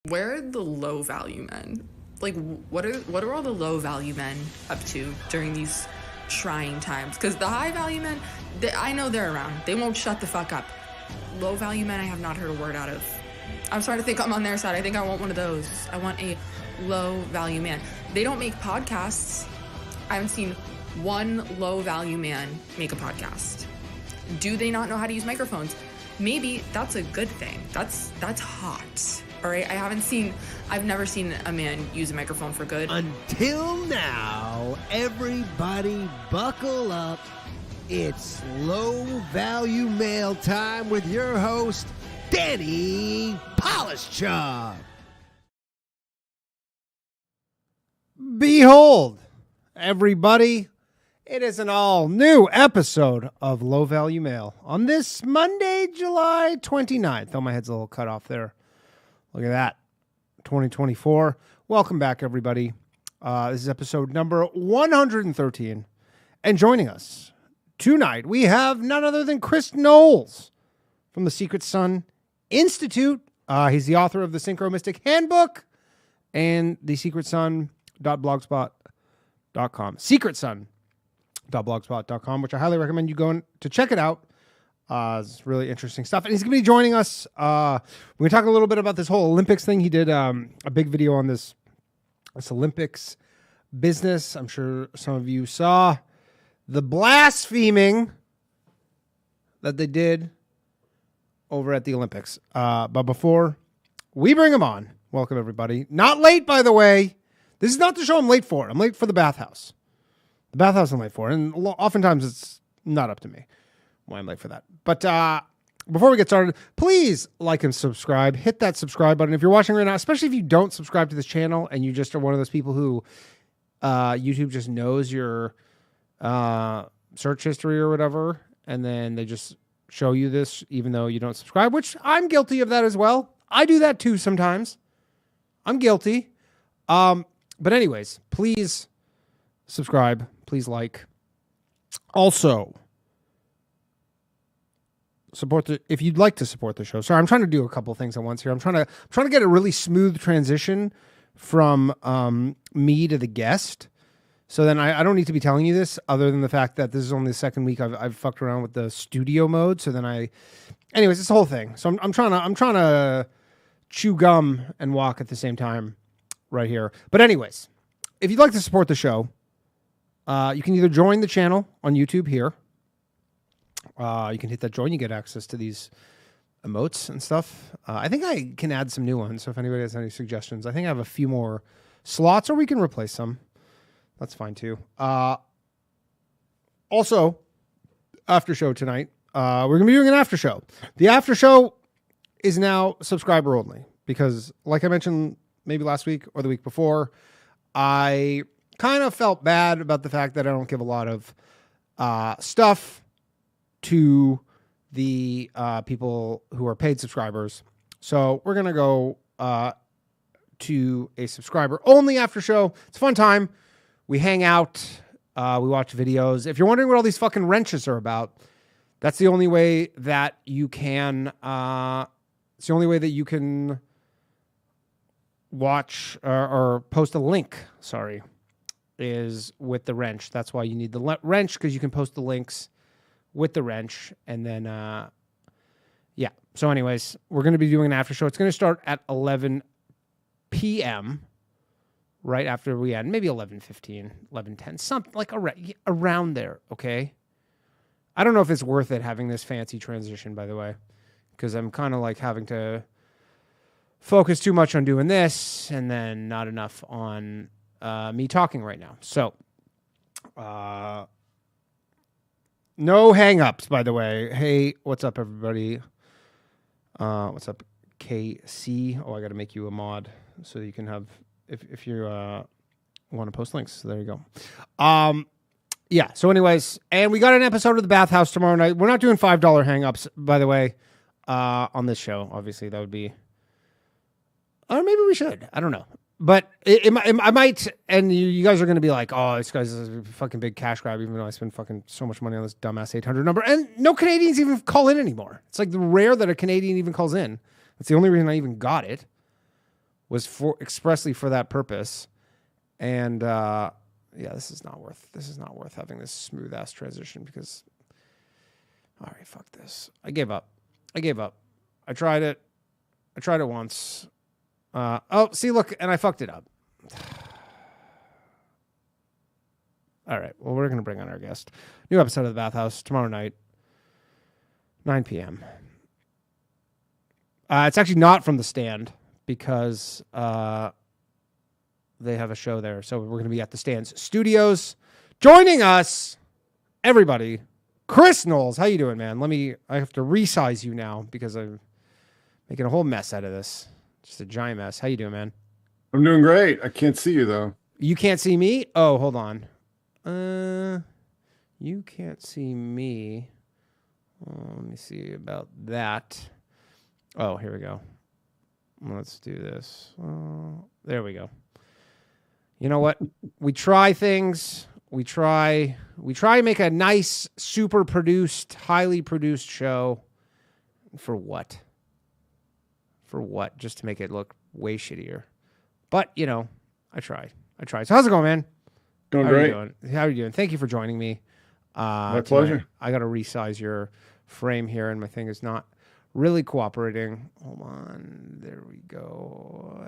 Where are the low value men? Like, what are all the low value men up to during these trying times? Because the high value men, I know they're around. They won't shut the fuck up. Low value men, I have not heard a word out of. I'm starting to think I'm on their side. I think I want one of those. I want a low value man. They don't make podcasts. I haven't seen one low value man make a podcast. Do they not know how to use microphones? Maybe that's a good thing. That's hot. All right, I've never seen a man use a microphone for good. Until now, everybody buckle up. It's low value mail time with your host, Danny Polishchuk. Behold, everybody, it is an all new episode of Low Value Mail on this Monday, July 29th. Oh, my head's a little cut off there. Look at that. 2024. Welcome back, everybody. This is episode number 113. And joining us tonight, we have none other than Chris Knowles from the Secret Sun Institute. He's the author of the Synchronistic Handbook and the secretsun.blogspot.com. secretsun.blogspot.com, which I highly recommend you going to check it out. It's really interesting stuff. And he's going to be joining us. We're going to talk a little bit about this whole Olympics thing. He did a big video on this Olympics business. I'm sure some of you saw the blaspheming that they did over at the Olympics. But before we bring him on, welcome everybody. Not late, by the way. This is not the show I'm late for. I'm late for the bathhouse. The bathhouse I'm late for. And oftentimes it's not up to me why I'm late for that. But before we get started, please like and subscribe. Hit that subscribe button if you're watching right now, especially if you don't subscribe to this channel and you just are one of those people who YouTube just knows your search history or whatever, and then they just show you this even though you don't subscribe, which I'm guilty of that as well. I do that too sometimes. I'm guilty. But anyways, please subscribe. Please like. Also, if you'd like to support the show. Sorry, I'm trying to do a couple things at once here. I'm trying to get a really smooth transition from me to the guest. So then I don't need to be telling you this, other than the fact that this is only the second week I've fucked around with the studio mode. So then anyways, it's the whole thing. So I'm trying to chew gum and walk at the same time right here. But anyways, if you'd like to support the show, you can either join the channel on YouTube here. You can hit that join. You get access to these emotes and stuff. I think I can add some new ones. So if anybody has any suggestions, I think I have a few more slots, or we can replace some. That's fine too. Also, after show tonight, we're going to be doing an after show. The after show is now subscriber only because, like I mentioned maybe last week or the week before, I kind of felt bad about the fact that I don't give a lot of stuff to the people who are paid subscribers. So we're going to go to a subscriber only after show. It's a fun time. We hang out. We watch videos. If you're wondering what all these fucking wrenches are about, that's the only way that you can it's the only way that you can watch or post a link, is with the wrench. That's why you need the wrench, because you can post the links with the wrench. And then, yeah. So anyways, we're going to be doing an after show. It's going to start at 11 p.m. right after we end. Maybe 11:15, 11:10, something like around there, okay? I don't know if it's worth it having this fancy transition, by the way, because I'm kind of like having to focus too much on doing this and then not enough on me talking right now. So, no hang-ups, by the way. Hey, what's up, everybody? What's up, KC? Oh, I got to make you a mod so you can have, if you want to post links. So there you go. Yeah, so anyways, and we got an episode of The Bathhouse tomorrow night. We're not doing $5 hang-ups, by the way, on this show. Obviously, that would be, or maybe we should. I don't know. But I might, and you guys are going to be like, oh, this guy's a fucking big cash grab, even though I spend fucking so much money on this dumbass 800 number. And no Canadians even call in anymore. It's like rare that a Canadian even calls in. That's the only reason I even got it. was for expressly for that purpose. And yeah, this is not worth having this smooth ass transition because all right, fuck this. I gave up. I tried it once. Oh, see, look, and I fucked it up. All right. Well, we're going to bring on our guest. New episode of The Bathhouse tomorrow night, 9 p.m. It's actually not from The Stand because they have a show there. So we're going to be at The Stand's studios. Joining us, everybody, Chris Knowles. How you doing, man? I have to resize you now because I'm making a whole mess out of this. Just a giant mess. How you doing, man? I'm doing great. I can't see you, though. You can't see me? Oh, hold on. You can't see me. Let me see about that. Oh, here we go. Let's do this. There we go. You know what? We try things. We try and make a nice, super produced, highly produced show. For what? Just to make it look way shittier. But, you know, I tried. So how's it going, man? Doing great. How are you doing? Thank you for joining me. My pleasure. I got to resize your frame here, and my thing is not really cooperating. Hold on. There we go.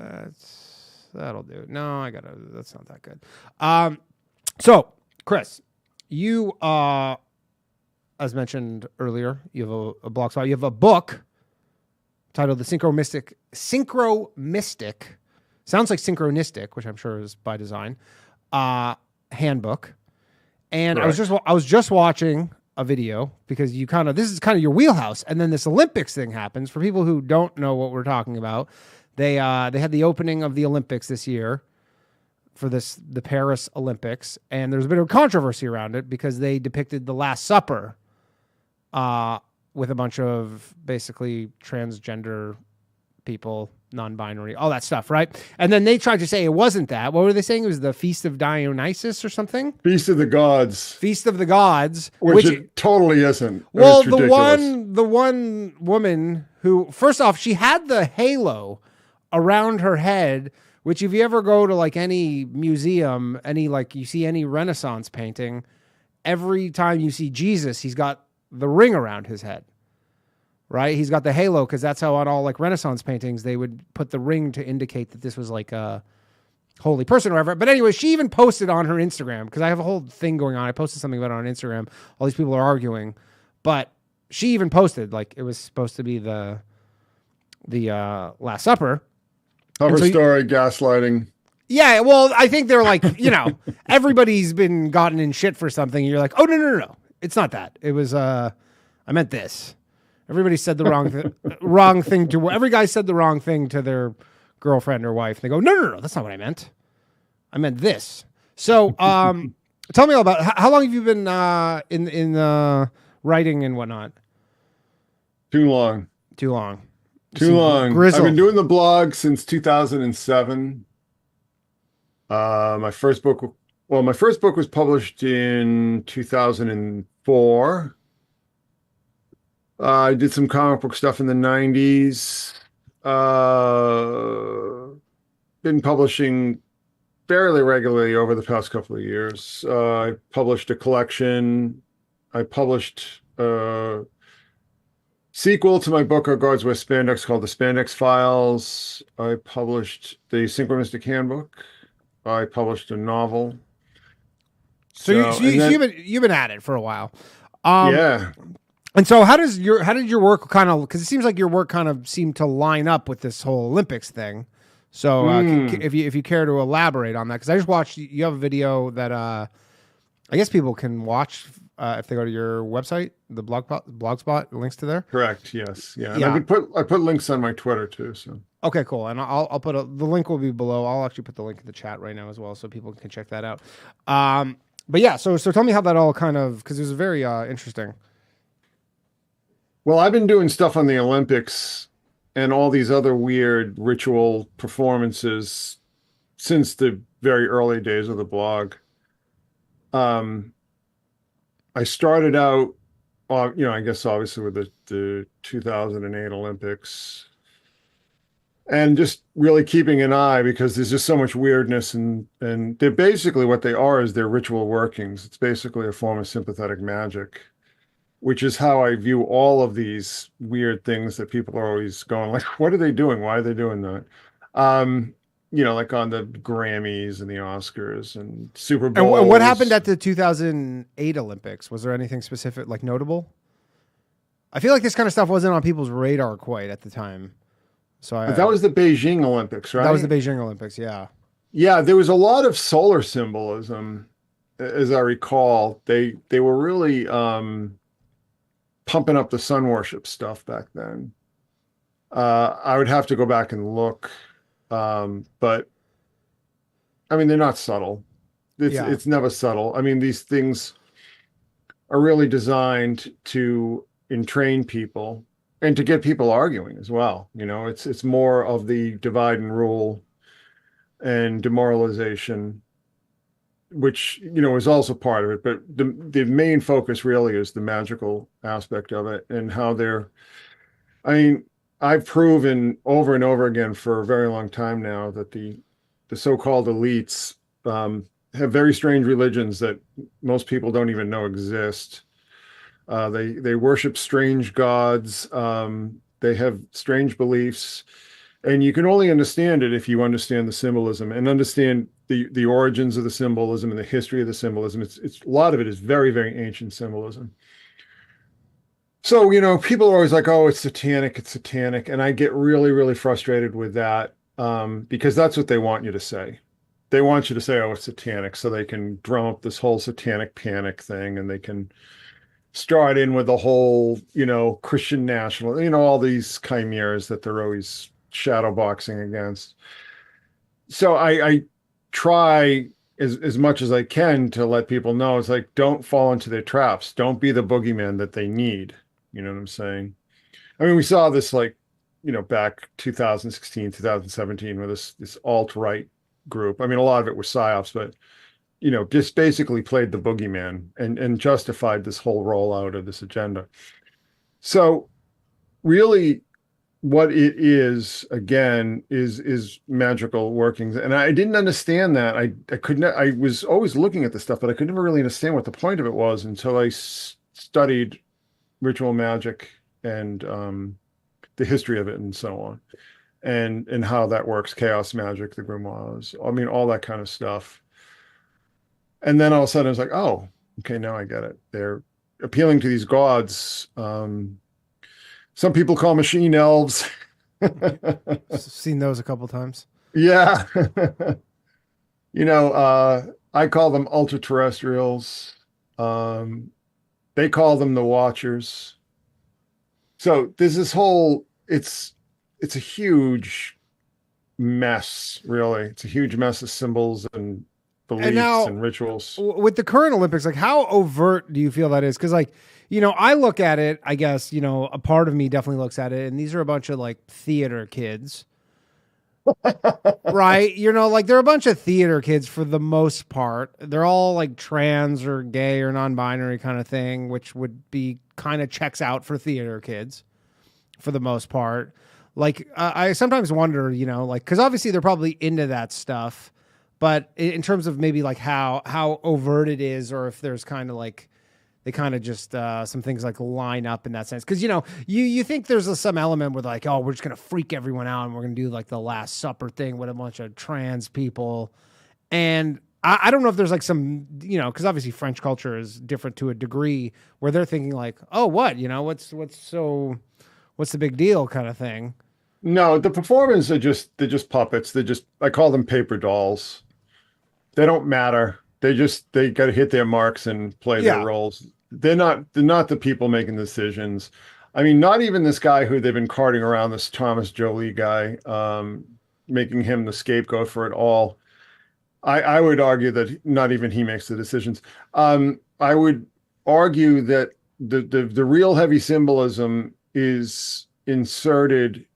That'll do. No, that's not that good. So, Chris, you, as mentioned earlier, you have a blog spot. You have a book titled The Synchro Mystic. Sounds like Synchronistic, which I'm sure is by design. Handbook. And Correct. I was just watching a video because this is kind of your wheelhouse. And then this Olympics thing happens. For people who don't know what we're talking about, they had the opening of the Olympics this year for the Paris Olympics, and there's a bit of controversy around it because they depicted the Last Supper with a bunch of basically transgender people, non-binary, all that stuff, right? And then they tried to say it wasn't that. What were they saying? It was the Feast of Dionysus or something? Feast of the Gods. Feast of the Gods. Which it totally isn't. Well, It's ridiculous. the one woman who, first off, she had the halo around her head, which if you ever go to like any museum, you see any Renaissance painting, every time you see Jesus, he's got the ring around his head, right? He's got the halo because that's how on all like Renaissance paintings, they would put the ring to indicate that this was like a holy person or whatever. But anyway, she even posted on her Instagram because I have a whole thing going on. I posted something about it on Instagram. All these people are arguing, but she even posted like it was supposed to be the Last Supper. Cover story, gaslighting. Yeah, well, I think they're like, everybody's been gotten in shit for something. And you're like, oh, no. It's not that. It was, I meant this. Everybody said the wrong thing to, every guy said the wrong thing to their girlfriend or wife. They go, no, that's not what I meant. I meant this. So, tell me all about, how long have you been in writing and whatnot? Too long. Grizzled. I've been doing the blog since 2007. My first book was published in 2004. I did some comic book stuff in the 90s. Been publishing fairly regularly over the past couple of years. I published a collection. I published sequel to my book on Guards Wear Spandex called The Spandex Files. I published the Synchronistic Handbook. I published a novel. So you've been at it for a while. Yeah. And so how did your work kind of, because it seems like your work kind of seemed to line up with this whole Olympics thing. So if you care to elaborate on that, because I just watched, you have a video that I guess people can watch if they go to your website, the blogspot, links to there. Correct. Yes. Yeah. And I put links on my Twitter too. So okay, cool. And I'll put the link will be below. I'll actually put the link in the chat right now as well, so people can check that out. But yeah, so tell me how that all kind of, because it was very interesting. Well, I've been doing stuff on the Olympics and all these other weird ritual performances since the very early days of the blog. I started out, I guess obviously with the 2008 Olympics. and just really keeping an eye because there's just so much weirdness, and they're basically what they are is their ritual workings. It's basically a form of sympathetic magic, which is how I view all of these weird things that people are always going like, what are they doing? Why are they doing that? Um, like on the Grammys and the Oscars and Super And what happened Bowls. at the 2008 Olympics? Was there anything specific, like notable? I feel like this kind of stuff wasn't on people's radar quite at the time. So That was the Beijing Olympics, that was the right? Beijing Olympics. Yeah. Yeah, there was a lot of solar symbolism, as I recall. They were really pumping up the sun worship stuff back then. I would have to go back and look, but I mean they're not subtle. Yeah. It's never subtle. I mean these things are really designed to entrain people and to get people arguing as well. It's more of the divide and rule and demoralization, which is also part of it. But the main focus really is the magical aspect of it and how they're. I mean, I've proven over and over again for a very long time now that the so-called elites have very strange religions that most people don't even know exist. They worship strange gods. They have strange beliefs, and you can only understand it if you understand the symbolism and understand the origins of the symbolism and the history of the symbolism. It's a lot of it is very, very ancient symbolism. So, people are always like, oh, it's satanic. And I get really, really frustrated with that because that's what they want you to say. They want you to say, oh, it's satanic, so they can drum up this whole satanic panic thing, and they can start in with the whole, Christian national, all these chimeras that they're always shadow boxing against. So I try as much as I can to let people know it's like, don't fall into their traps. Don't be the boogeyman that they need. You know what I'm saying? I mean, we saw this like, back 2016, 2017 with this alt-right group. I mean, a lot of it was psyops, but just basically played the boogeyman and justified this whole rollout of this agenda. So really what it is again is magical workings. And I didn't understand that. I couldn't, I was always looking at this stuff, but I could never really understand what the point of it was until I studied ritual magic and the history of it and so on. And how that works, chaos magic, the grimoires, I mean, all that kind of stuff. And then all of a sudden I was like, oh, okay, now I get it. They're appealing to these gods. Some people call machine elves. Seen those a couple times. Yeah. I call them ultra terrestrials. They call them the Watchers. So there's this whole, it's a huge mess, really. It's a huge mess of symbols and beliefs And now and rituals. with the current Olympics, like how overt do you feel that is? Because like, I look at it, I guess, a part of me definitely looks at it, and these are a bunch of like theater kids. Right? Like they're a bunch of theater kids for the most part. They're all like trans or gay or non-binary kind of thing, which would be kind of checks out for theater kids for the most part. Like I sometimes wonder, like, because obviously they're probably into that stuff, but in terms of maybe like how overt it is, or if there's kind of like they kind of just some things like line up in that sense. Because you think there's some element where like, oh, we're just gonna freak everyone out and we're gonna do like the Last Supper thing with a bunch of trans people, and I don't know if there's like some because obviously French culture is different to a degree where they're thinking like, oh, what what's the big deal kind of thing. No, the performers they're just puppets. I call them paper dolls. They don't matter. They got to hit their marks and play their Yeah. roles. They're not the people making decisions. I mean, not even this guy who they've been carting around, this Thomas Jolie guy, making him the scapegoat for it all. I would argue that not even he makes the decisions. I would argue that the real heavy symbolism is inserted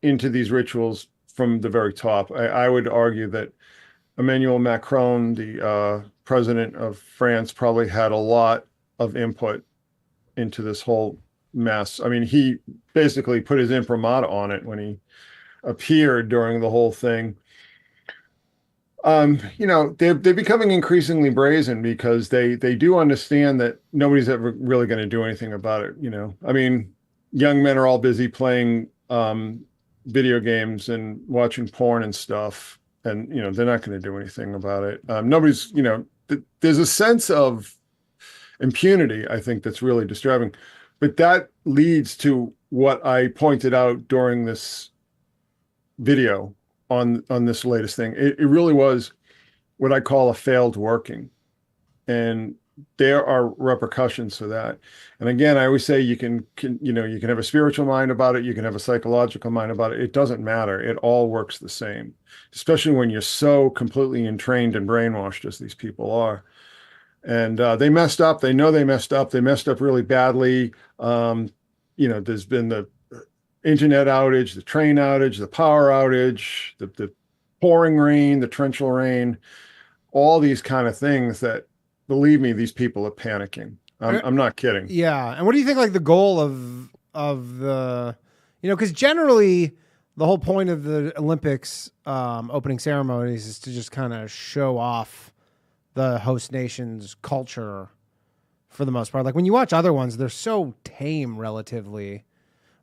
into these rituals from the very top. I would argue that Emmanuel Macron, the president of France, probably had a lot of input into this whole mess. I mean, he basically put his imprimatur on it when he appeared during the whole thing. They're becoming increasingly brazen because they do understand that nobody's ever really going to do anything about it. I mean, young men are all busy playing video games and watching porn and stuff, and they're not going to do anything about it. Nobody's, there's a sense of impunity, I think, that's really disturbing. But that leads to what I pointed out during this video on this latest thing. It really was what I call a failed working. And there are repercussions for that. And again, I always say you can have a spiritual mind about it, you can have a psychological mind about it. It doesn't matter. It all works the same, especially when you're so completely entrained and brainwashed as these people are. And they messed up. They know they messed up. They messed up really badly. There's been the internet outage, the train outage, the power outage, the pouring rain, the torrential rain, all these kind of things that, believe me, these people are panicking. I'm not kidding. Yeah. And what do you think, like, the goal of the, because generally the whole point of the Olympics opening ceremonies is to just kind of show off the host nation's culture for the most part. Like when you watch other ones, they're so tame relatively,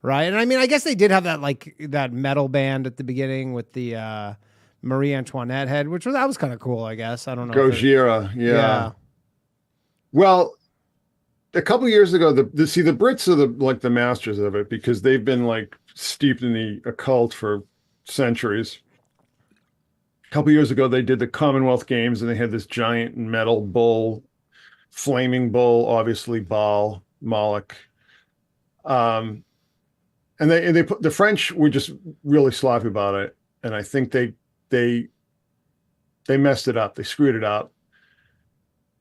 right? And I mean, I guess they did have that metal band at the beginning with the Marie Antoinette head, that was kind of cool, I guess. I don't know. Gojira, yeah. Well, a couple of years ago, the Brits are the masters of it because they've been like steeped in the occult for centuries. A couple of years ago, they did the Commonwealth Games and they had this giant metal bull, flaming bull, obviously Baal, Moloch. And they put, the French were just really sloppy about it. And I think they messed it up. They screwed it up.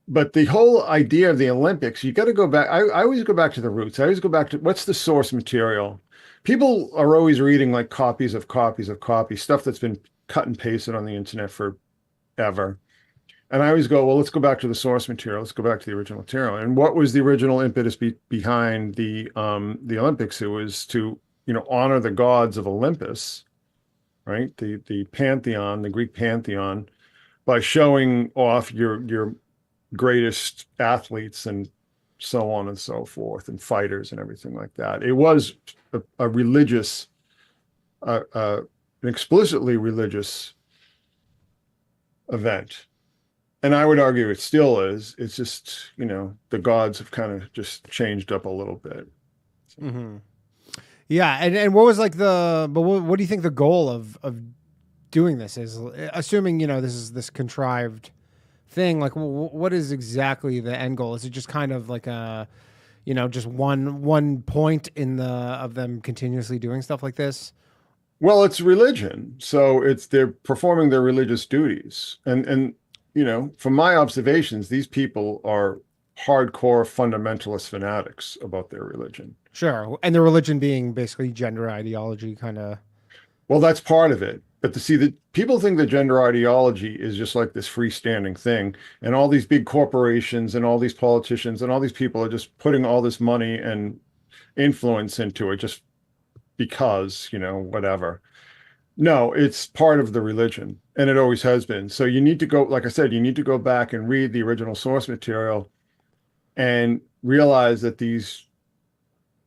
But the whole idea of the Olympics, you got to go back. I always go back to the roots. I always go back to what's the source material. People are always reading like copies of copies of copies, stuff that's been cut and pasted on the internet forever. And I always go, well, let's go back to the source material. Let's go back to the original material. And what was the original impetus behind the Olympics? It was to, honor the gods of Olympus, right? The pantheon, the Greek pantheon, by showing off your greatest athletes and so on and so forth, and fighters and everything like that. It was a religious, an explicitly religious event. And I would argue it still is. It's just, the gods have kind of just changed up a little bit. Mm-hmm. Yeah. And what was like but what do you think the goal of doing this is? Assuming, this is this contrived thing, like what is exactly the end goal? Is it just kind of like a, just one point of them continuously doing stuff like this? Well, it's religion. So they're performing their religious duties. And from my observations, these people are hardcore fundamentalist fanatics about their religion. Sure. And the religion being basically gender ideology kind of. Well, that's part of it. But to see that people think that gender ideology is just like this freestanding thing, and all these big corporations and all these politicians and all these people are just putting all this money and influence into it just because, whatever. No, it's part of the religion, and it always has been. So you need to go, like I said, you need to go back and read the original source material and realize that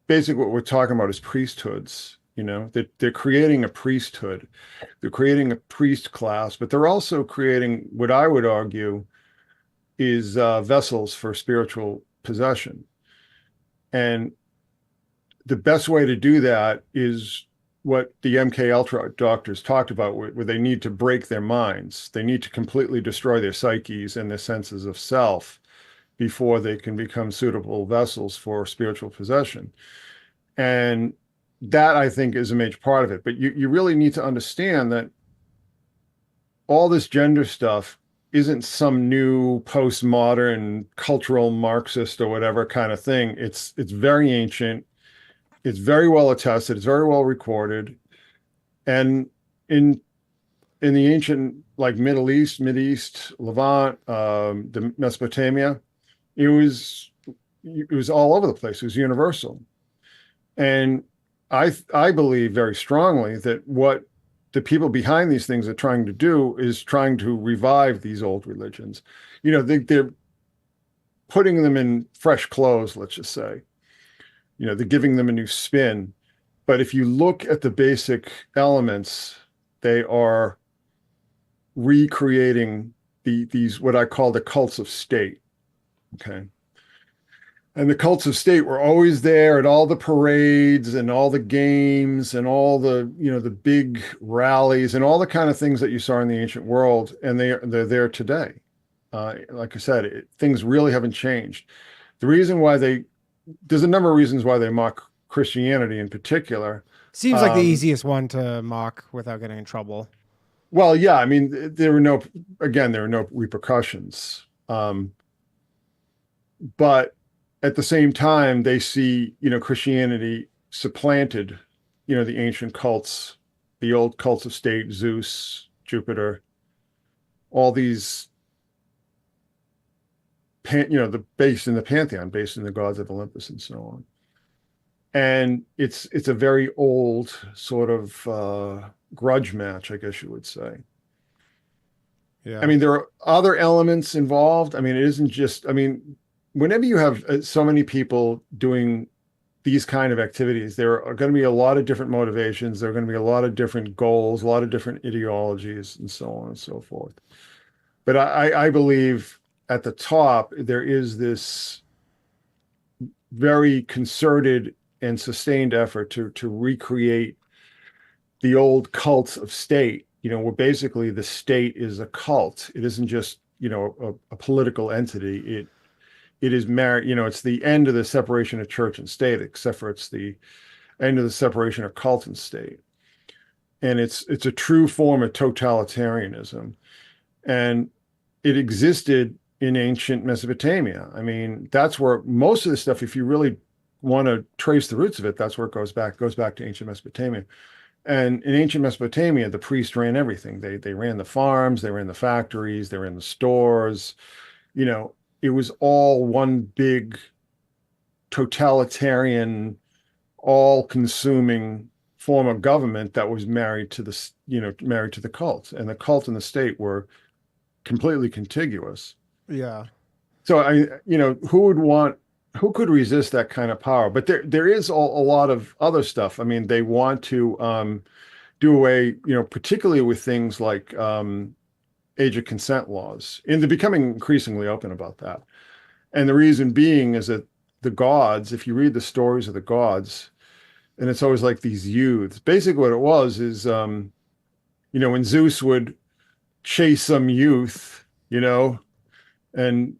basically what we're talking about is priesthoods. They're creating a priesthood. They're creating a priest class, but they're also creating what I would argue is vessels for spiritual possession. And the best way to do that is what the MK Ultra doctors talked about, where they need to break their minds. They need to completely destroy their psyches and their senses of self before they can become suitable vessels for spiritual possession. And that, I think, is a major part of it. But you really need to understand that all this gender stuff isn't some new postmodern cultural Marxist or whatever kind of thing. It's very ancient. It's very well attested. It's very well recorded. And in the ancient, like Middle East, Levant, the Mesopotamia, it was all over the place. It was universal. And I believe very strongly that what the people behind these things are trying to do is trying to revive these old religions. They're putting them in fresh clothes, let's just say. They're giving them a new spin. But if you look at the basic elements, they are recreating these what I call the cults of state. Okay. And the cults of state were always there at all the parades and all the games and all the, the big rallies and all the kind of things that you saw in the ancient world. And they're there today. Like I said, things really haven't changed. The reason why there's a number of reasons why they mock Christianity in particular. Seems like the easiest one to mock without getting in trouble. Well, yeah, I mean, there were no repercussions. But at the same time, they see, Christianity supplanted, the ancient cults, the old cults of state, Zeus, Jupiter, all these, based in the pantheon, based in the gods of Olympus and so on. And it's a very old sort of grudge match, I guess you would say. Yeah. I mean, there are other elements involved. I mean, it isn't just, whenever you have so many people doing these kind of activities, there are going to be a lot of different motivations. There are going to be a lot of different goals, a lot of different ideologies, and so on and so forth. But I believe at the top, there is this very concerted and sustained effort to recreate the old cults of state, where basically the state is a cult. It isn't just, a political entity. It is married, it's the end of the separation of church and state, except for it's the end of the separation of cult and state. And it's a true form of totalitarianism. And it existed in ancient Mesopotamia. I mean, that's where most of the stuff, if you really want to trace the roots of it, that's where it goes back to ancient Mesopotamia. And in ancient Mesopotamia, the priest ran everything. They ran the farms, they ran the factories, they ran the stores. It was all one big totalitarian, all-consuming form of government that was married to the cult. And the cult and the state were completely contiguous. Yeah. So who could resist that kind of power? But there is a lot of other stuff. I mean, they want to do away, particularly with things like age of consent laws, and they're becoming increasingly open about that. And the reason being is that the gods, if you read the stories of the gods, and it's always like these youths, basically what it was is, when Zeus would chase some youth, and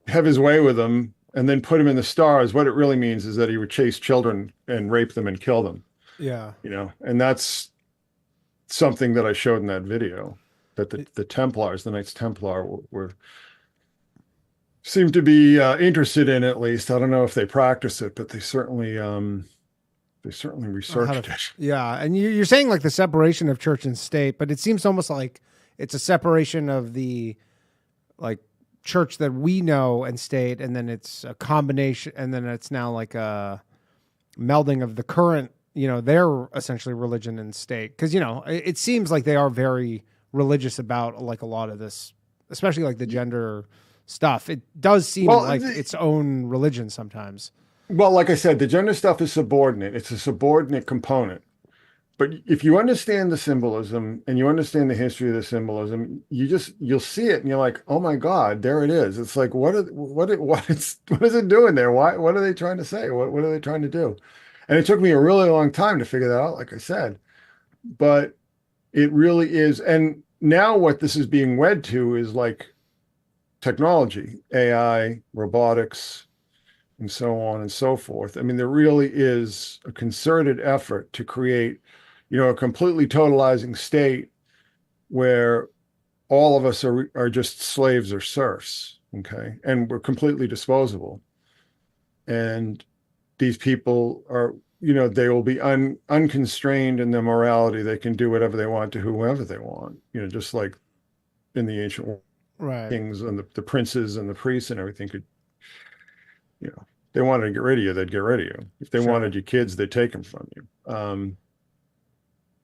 have his way with them, and then put him in the stars, what it really means is that he would chase children and rape them and kill them. Yeah. And that's something that I showed in that video, that the Templars, the Knights Templar seem to be interested in, at least. I don't know if they practice it, but they certainly researched it. Yeah. And you're saying like the separation of church and state, but it seems almost like it's a separation of the like church that we know and state, and then it's a combination, and then it's now like a melding of the current, their essentially religion and state. Because it seems like they are very religious about like a lot of this, especially like the gender stuff. It does seem like its own religion sometimes. Well, like I said, the gender stuff is subordinate. It's a subordinate component. But if you understand the symbolism and you understand the history of the symbolism, you'll see it and you're like, oh my God, there it is. It's like, what is it doing there? What are they trying to say? What are they trying to do? And it took me a really long time to figure that out, like I said. But it really is. And now what this is being wed to is like technology, AI, robotics, and so on and so forth. I mean, there really is a concerted effort to create, a completely totalizing state where all of us are just slaves or serfs, okay? And we're completely disposable. And these people are, they will be unconstrained in their morality. They can do whatever they want to whoever they want, just like in the ancient world. Right. Kings and the princes and the priests and everything could, they wanted to get rid of you, they'd get rid of you. If they wanted your kids, they'd take them from you.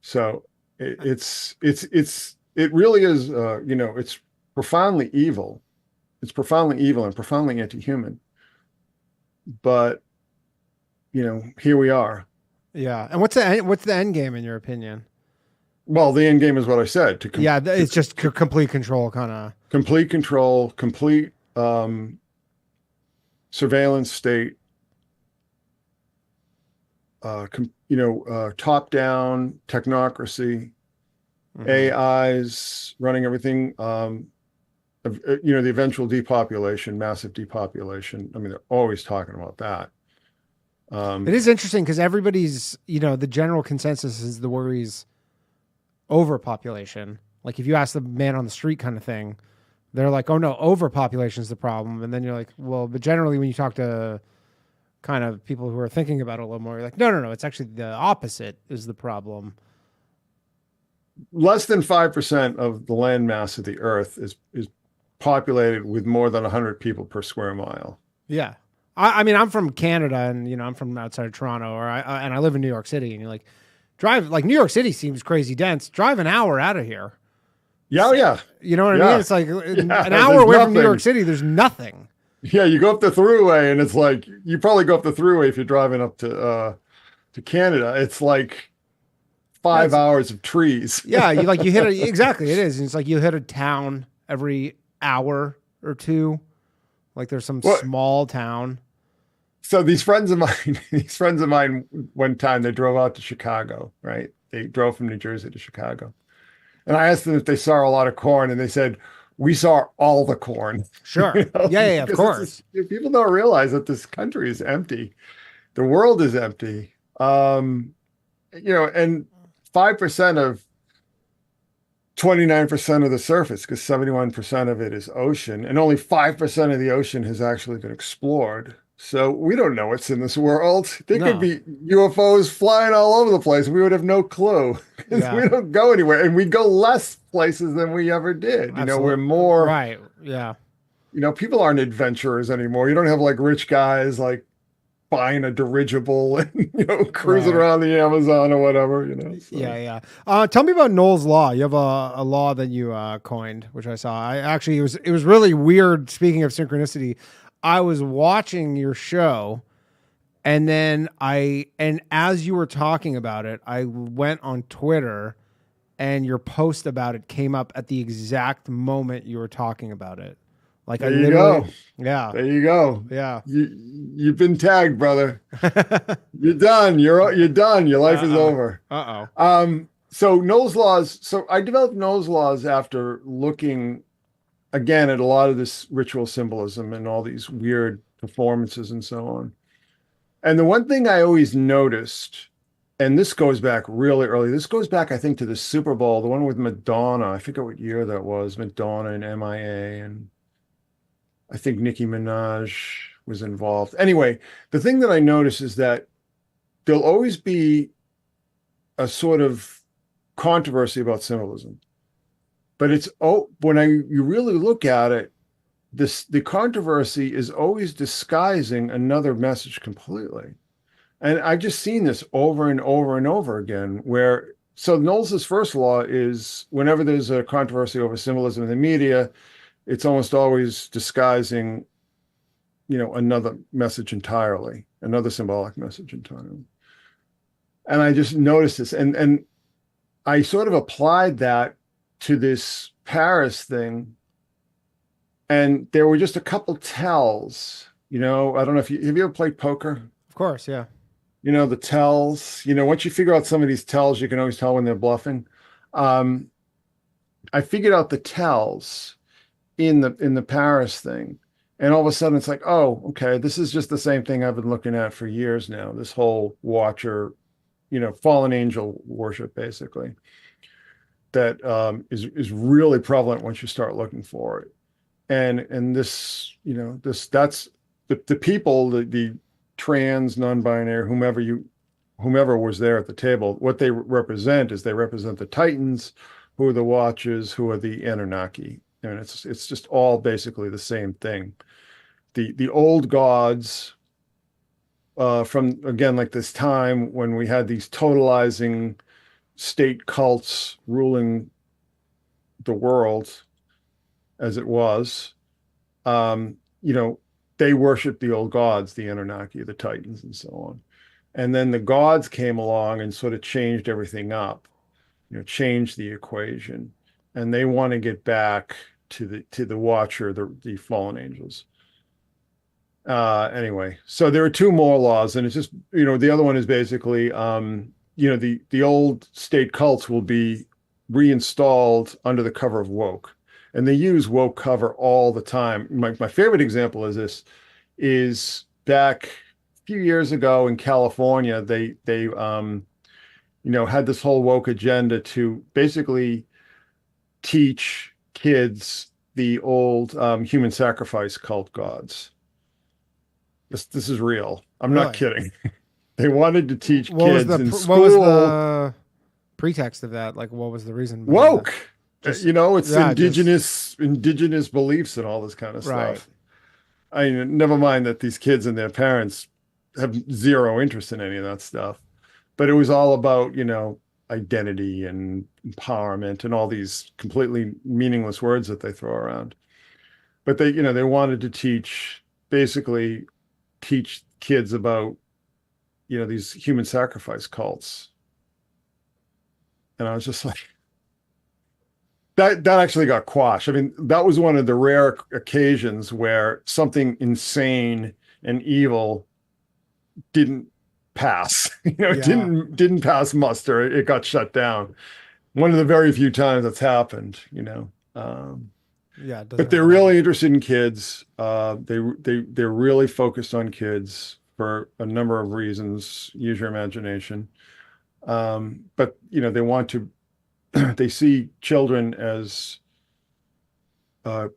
So It really is, it's profoundly evil. It's profoundly evil and profoundly anti-human. But, here we are. Yeah. And what's the end game in your opinion? Well, the end game is what I said. It's just complete control, kind of. Complete control, complete surveillance state. Top-down technocracy, AIs running everything. The eventual depopulation, massive depopulation. I mean, they're always talking about that. It is interesting because everybody's, the general consensus is the worries overpopulation. Like if you ask the man on the street kind of thing, they're like, oh no, overpopulation is the problem. And then you're like, well, but generally when you talk to kind of people who are thinking about it a little more, you're like, no, it's actually the opposite is the problem. Less than 5% of the land mass of the earth is populated with more than 100 people per square mile. Yeah. I mean, I'm from Canada and, I'm from outside of Toronto and I live in New York City and you're like, New York City seems crazy dense. Drive an hour out of here. Yeah. Yeah. You know what I mean? It's like an hour away from New York City. There's nothing. Yeah. You go up the thruway and it's like, you probably go up the thruway if you're driving up to Canada. It's like 5 hours of trees. Yeah. You hit it. Exactly. It is. And it's like you hit a town every hour or two. Like there's some small town. So these friends of mine, one time they drove out to Chicago, right? They drove from New Jersey to Chicago. And I asked them if they saw a lot of corn and they said, we saw all the corn. Sure. Yeah, of course. People don't realize that this country is empty. The world is empty. And 5% of 29% of the surface, because 71% of it is ocean, and only 5% of the ocean has actually been explored. So we don't know what's in this world. There could be UFOs flying all over the place. We would have no clue because we don't go anywhere, and we go less places than we ever did. Absolutely. We're more right. Yeah. People aren't adventurers anymore. You don't have like rich guys like buying a dirigible and cruising around the Amazon or whatever. So. Yeah. Tell me about Knowles Law. You have a law that you coined, which I saw. It was really weird. Speaking of synchronicity, I was watching your show and then as you were talking about it, I went on Twitter and your post about it came up at the exact moment you were talking about it. Like there you go. Yeah. There you go. Yeah. You've been tagged, brother. You're done. You're done. Your life is over. So Knowles Laws. So I developed Knowles Laws after looking again at a lot of this ritual symbolism and all these weird performances and so on. And the one thing I always noticed, and this goes back really early, this goes back, I think, to the Super Bowl, the one with Madonna. I forget what year that was, Madonna and MIA, and I think Nicki Minaj was involved. Anyway, the thing that I notice is that there'll always be a sort of controversy about symbolism. But you really look at it, the controversy is always disguising another message completely. And I've just seen this over and over and over again, so Knowles's first law is whenever there's a controversy over symbolism in the media, it's almost always disguising, another message entirely, another symbolic message entirely. And I just noticed this, and I sort of applied that to this Paris thing, and there were just a couple tells. I don't know if have you ever played poker? Of course, yeah. The tells. Once you figure out some of these tells, you can always tell when they're bluffing. I figured out the tells in the Paris thing, and all of a sudden it's like, oh, okay, this is just the same thing I've been looking at for years now. This whole watcher, fallen angel worship, basically. That is really prevalent once you start looking for it, and this that's the people, the trans, non-binary, whomever was there at the table. What they represent is they represent the Titans, who are the Watchers, who are the Anunnaki, and it's just all basically the same thing. The old gods from again like this time when we had these totalizing state cults ruling the world as it was, you know, they worshiped the old gods, the Anunnaki, the Titans, and so on. And then the gods came along and sort of changed everything up, you know, changed the equation. And they want to get back to the Watcher, the fallen angels. Anyway, so there are two more laws, and it's just, you know, the other one is basically, you know, the old state cults will be reinstalled under the cover of woke, and they use woke cover all the time. My favorite example is this is back a few years ago in California, they you know, had this whole woke agenda to basically teach kids the old human sacrifice cult gods. This is real. I'm not kidding. They wanted to teach kids in school. What was the pretext of that? Like, what was the reason? Woke. You know, it's indigenous beliefs and all this kind of stuff. I mean, never mind that these kids and their parents have zero interest in any of that stuff. But it was all about, you know, identity and empowerment and all these completely meaningless words that they throw around. But they, you know, they wanted to basically teach kids about, you know, these human sacrifice cults. And I was just like, that actually got quashed. I mean, that was one of the rare occasions where something insane and evil didn't pass. You know, it didn't pass muster. It got shut down. One of the very few times that's happened, you know. But they're really interested in kids. They're really focused on kids for a number of reasons. Use your imagination. But you know, they want to. They see children as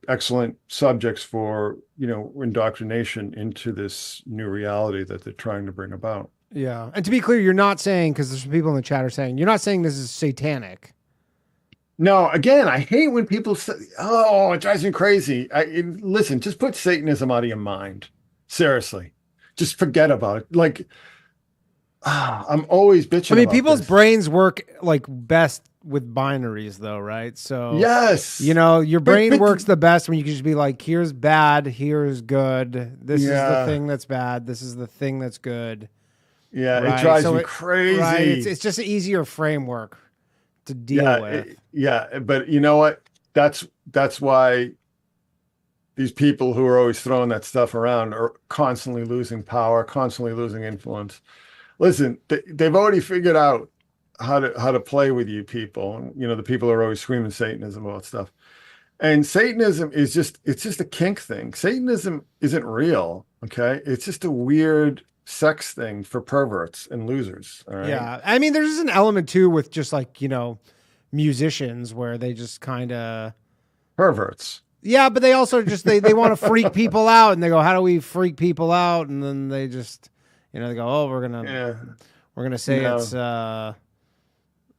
excellent subjects for, you know, indoctrination into this new reality that they're trying to bring about. Yeah, and to be clear, you're not saying, because there's some people in the chat are saying, you're not saying this is satanic. No, again, I hate when people say, oh, it drives me crazy. Listen, just put Satanism out of your mind. Seriously. Just forget about it. Like, I'm always bitching. I mean, people's brains work like best with binaries, though, right? So, yes, you know, your brain works the best when you can just be like, here's bad, here's good. This is the thing that's bad. This is the thing that's good. Yeah, right? It drives me crazy. Right? It's just an easier framework to deal with. But you know what? That's why these people who are always throwing that stuff around are constantly losing power, constantly losing influence. Listen, they've already figured out how to play with you people. And, you know, the people are always screaming Satanism about stuff. And Satanism is just a kink thing. Satanism isn't real, okay? It's just a weird sex thing for perverts and losers. All right? Yeah. I mean, there's an element too with just like, you know, musicians where they just kind of perverts. Yeah, but they also just they want to freak people out, and they go, how do we freak people out? And then they just, you know, they go, oh, we're gonna say it's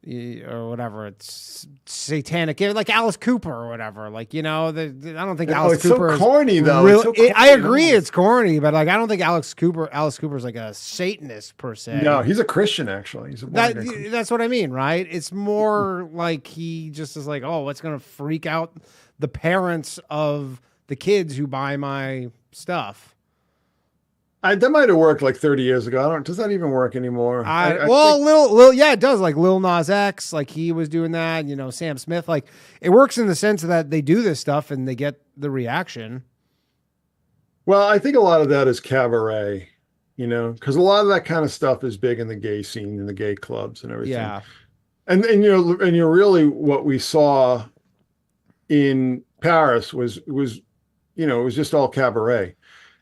or whatever, it's satanic, like Alice Cooper or whatever. Like, you know, I don't think Alice Cooper is so corny though. I agree, it's corny, but like I don't think Alice Cooper's like a Satanist per se. No, he's a Christian actually. He's that's what I mean, right? It's more like he just is like, oh, what's gonna freak out the parents of the kids who buy my stuff. That might have worked like 30 years ago. Does that even work anymore? It does. Like Lil Nas X, like he was doing that. You know, Sam Smith. Like it works in the sense that they do this stuff and they get the reaction. Well, I think a lot of that is cabaret. You know, because a lot of that kind of stuff is big in the gay scene, in the gay clubs and everything. Yeah. And you're really what we saw in Paris was you know, it was just all cabaret.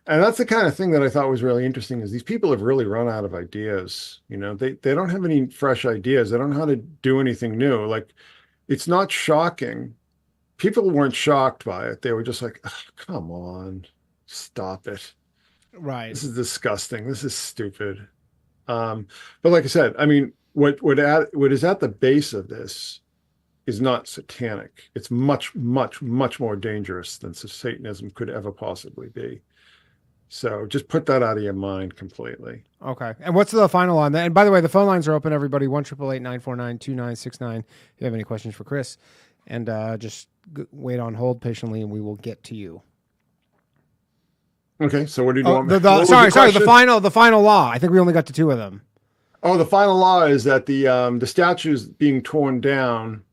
And that's the kind of thing that I thought was really interesting is these people have really run out of ideas. You know, they don't have any fresh ideas. They don't know how to do anything new. Like, it's not shocking. People weren't shocked by it. They were just like, oh, come on, stop it. Right. This is disgusting. This is stupid. But like I said, I mean, what is at the base of this is not satanic. It's much, much, much more dangerous than Satanism could ever possibly be. So just put that out of your mind completely. Okay. And what's the final on that? And by the way, the phone lines are open, everybody. 1-888-949-2969. If you have any questions for Chris, and just wait on hold patiently, and we will get to you. Okay. So what do you want? Sorry. The final law. I think we only got to 2 of them. Oh, the final law is that the statues being torn down.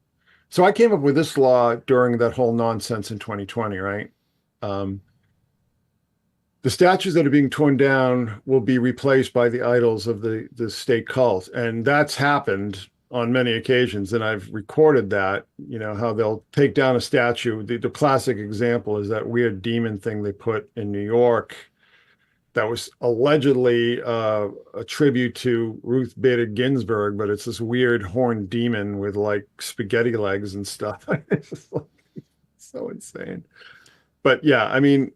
So I came up with this law during that whole nonsense in 2020, right? The statues that are being torn down will be replaced by the idols of the state cult. And that's happened on many occasions. And I've recorded that, how they'll take down a statue. The classic example is that weird demon thing they put in New York that was allegedly a tribute to Ruth Bader Ginsburg, but it's this weird horned demon with like spaghetti legs and stuff. It's just like, so insane. But yeah, I mean,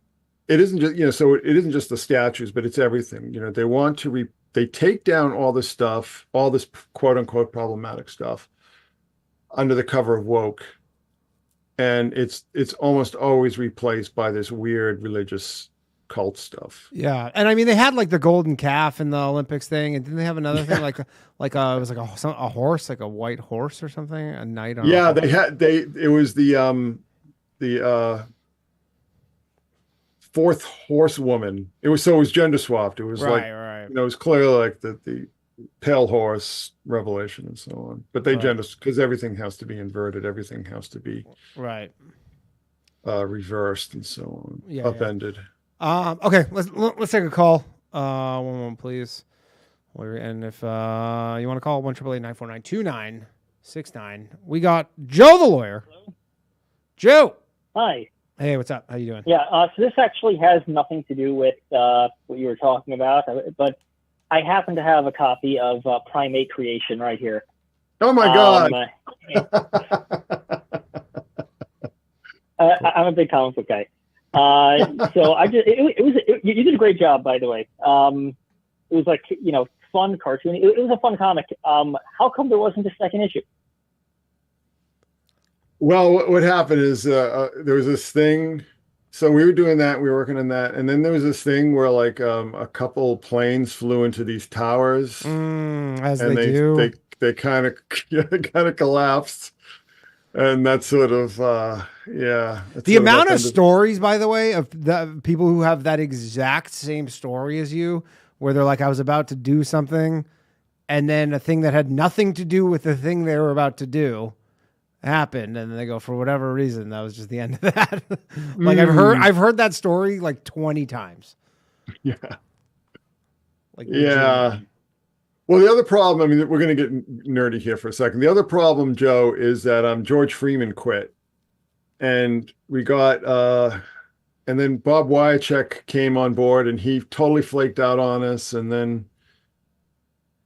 it isn't just, so it isn't just the statues, but it's everything. They want to they take down all this stuff, all this quote unquote problematic stuff under the cover of woke. And it's almost always replaced by this weird religious cult stuff. Yeah. And I mean, they had like the golden calf in the Olympics thing. And didn't they have another thing it was like a horse, like a white horse or something, a knight on it was the fourth horsewoman. It was gender swapped. It was right. It was clearly like the pale horse revelation and so on. But they gender, because everything has to be inverted, everything has to be reversed and so on, upended. Okay, let's take a call. One moment, please. And if you want to call 1-888-949-2969, we got Joe the lawyer. Hello? Joe. Hi. Hey, what's up? How you doing? Yeah, so this actually has nothing to do with what you were talking about, but I happen to have a copy of Primate Creation right here. Oh my God! I'm a big comic book guy, so you did a great job, by the way. It was like fun cartoon. It was a fun comic. How come there wasn't a second issue? Well, what happened is there was this thing. So we were doing that. We were working on that. And then there was this thing where like a couple planes flew into these towers. As and they do. They kind of collapsed. And that's sort of, The amount of stories, by the way, of the people who have that exact same story as you, where they're like, I was about to do something, and then a thing that had nothing to do with the thing they were about to do happened, and then they go, for whatever reason, that was just the end of that. Like I've heard that story like 20 times. Yeah. Well, the other problem, I mean, we're going to get nerdy here for a second. The other problem, Joe, is that George Freeman quit, and we got and then Bob Wyacek came on board, and he totally flaked out on us, and then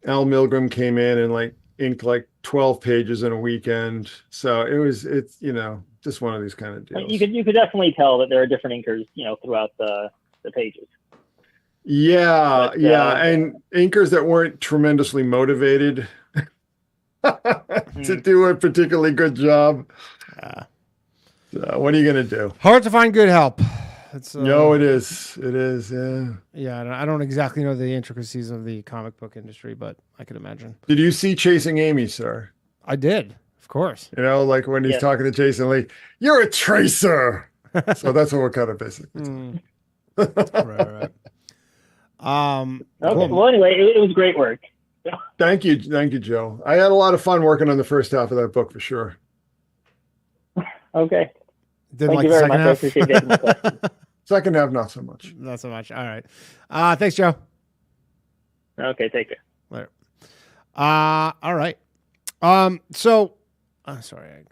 Al Milgram came in and like inked like 12 pages in a weekend. So it's just one of these kind of deals. You could definitely tell that there are different inkers, throughout the pages. Yeah, and inkers that weren't tremendously motivated to do a particularly good job. So what are you going to do? Hard to find good help. No, it is. It is, yeah. Yeah, I don't exactly know the intricacies of the comic book industry, but I could imagine. Did you see Chasing Amy, sir? I did, of course. Like when he's talking to Jason Lee, you're a tracer. So that's what we're kind of basically right. Okay. Cool. Well, anyway, it was great work. Thank you, Joe. I had a lot of fun working on the first half of that book for sure. Okay. Thank you very much. I appreciate it. Second half, not so much. Not so much. All right. Thanks, Joe. Okay, take care. Later. All right. So, sorry.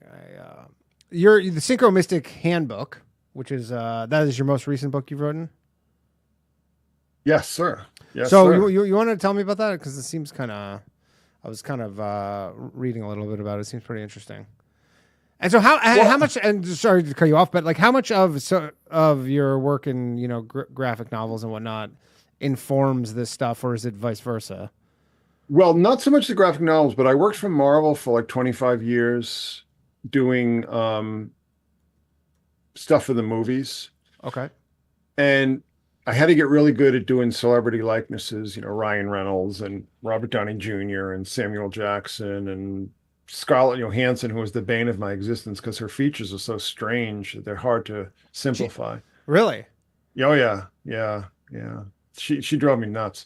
You're the Synchronistic Handbook, which is that is your most recent book you've written. Yes, sir. Yes, so sir. You want to tell me about that? Because it seems I was kind of reading a little bit about it. It seems pretty interesting. And so how much, and sorry to cut you off, but like how much of your work in, graphic novels and whatnot informs this stuff, or is it vice versa? Well, not so much the graphic novels, but I worked for Marvel for like 25 years doing stuff for the movies. Okay. And I had to get really good at doing celebrity likenesses, Ryan Reynolds and Robert Downey Jr. and Samuel Jackson and Scarlett Johansson, who was the bane of my existence because her features are so strange that they're hard to simplify. Really? Oh yeah, yeah, yeah. She drove me nuts.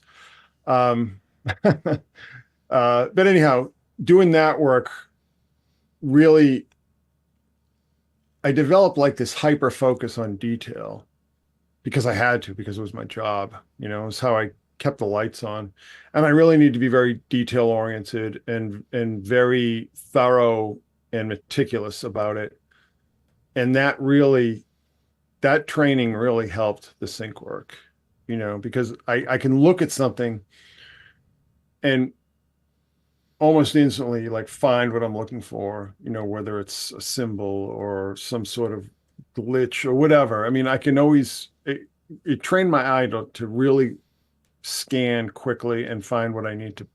Um, but anyhow, doing that work really, I developed like this hyper focus on detail because I had to, because it was my job, it was how I kept the lights on. And I really need to be very detail oriented and very thorough and meticulous about it. And that training really helped the sync work, because I can look at something and almost instantly like find what I'm looking for, whether it's a symbol or some sort of glitch or whatever. I mean, I can always it trained my eye to really scan quickly and find what I need to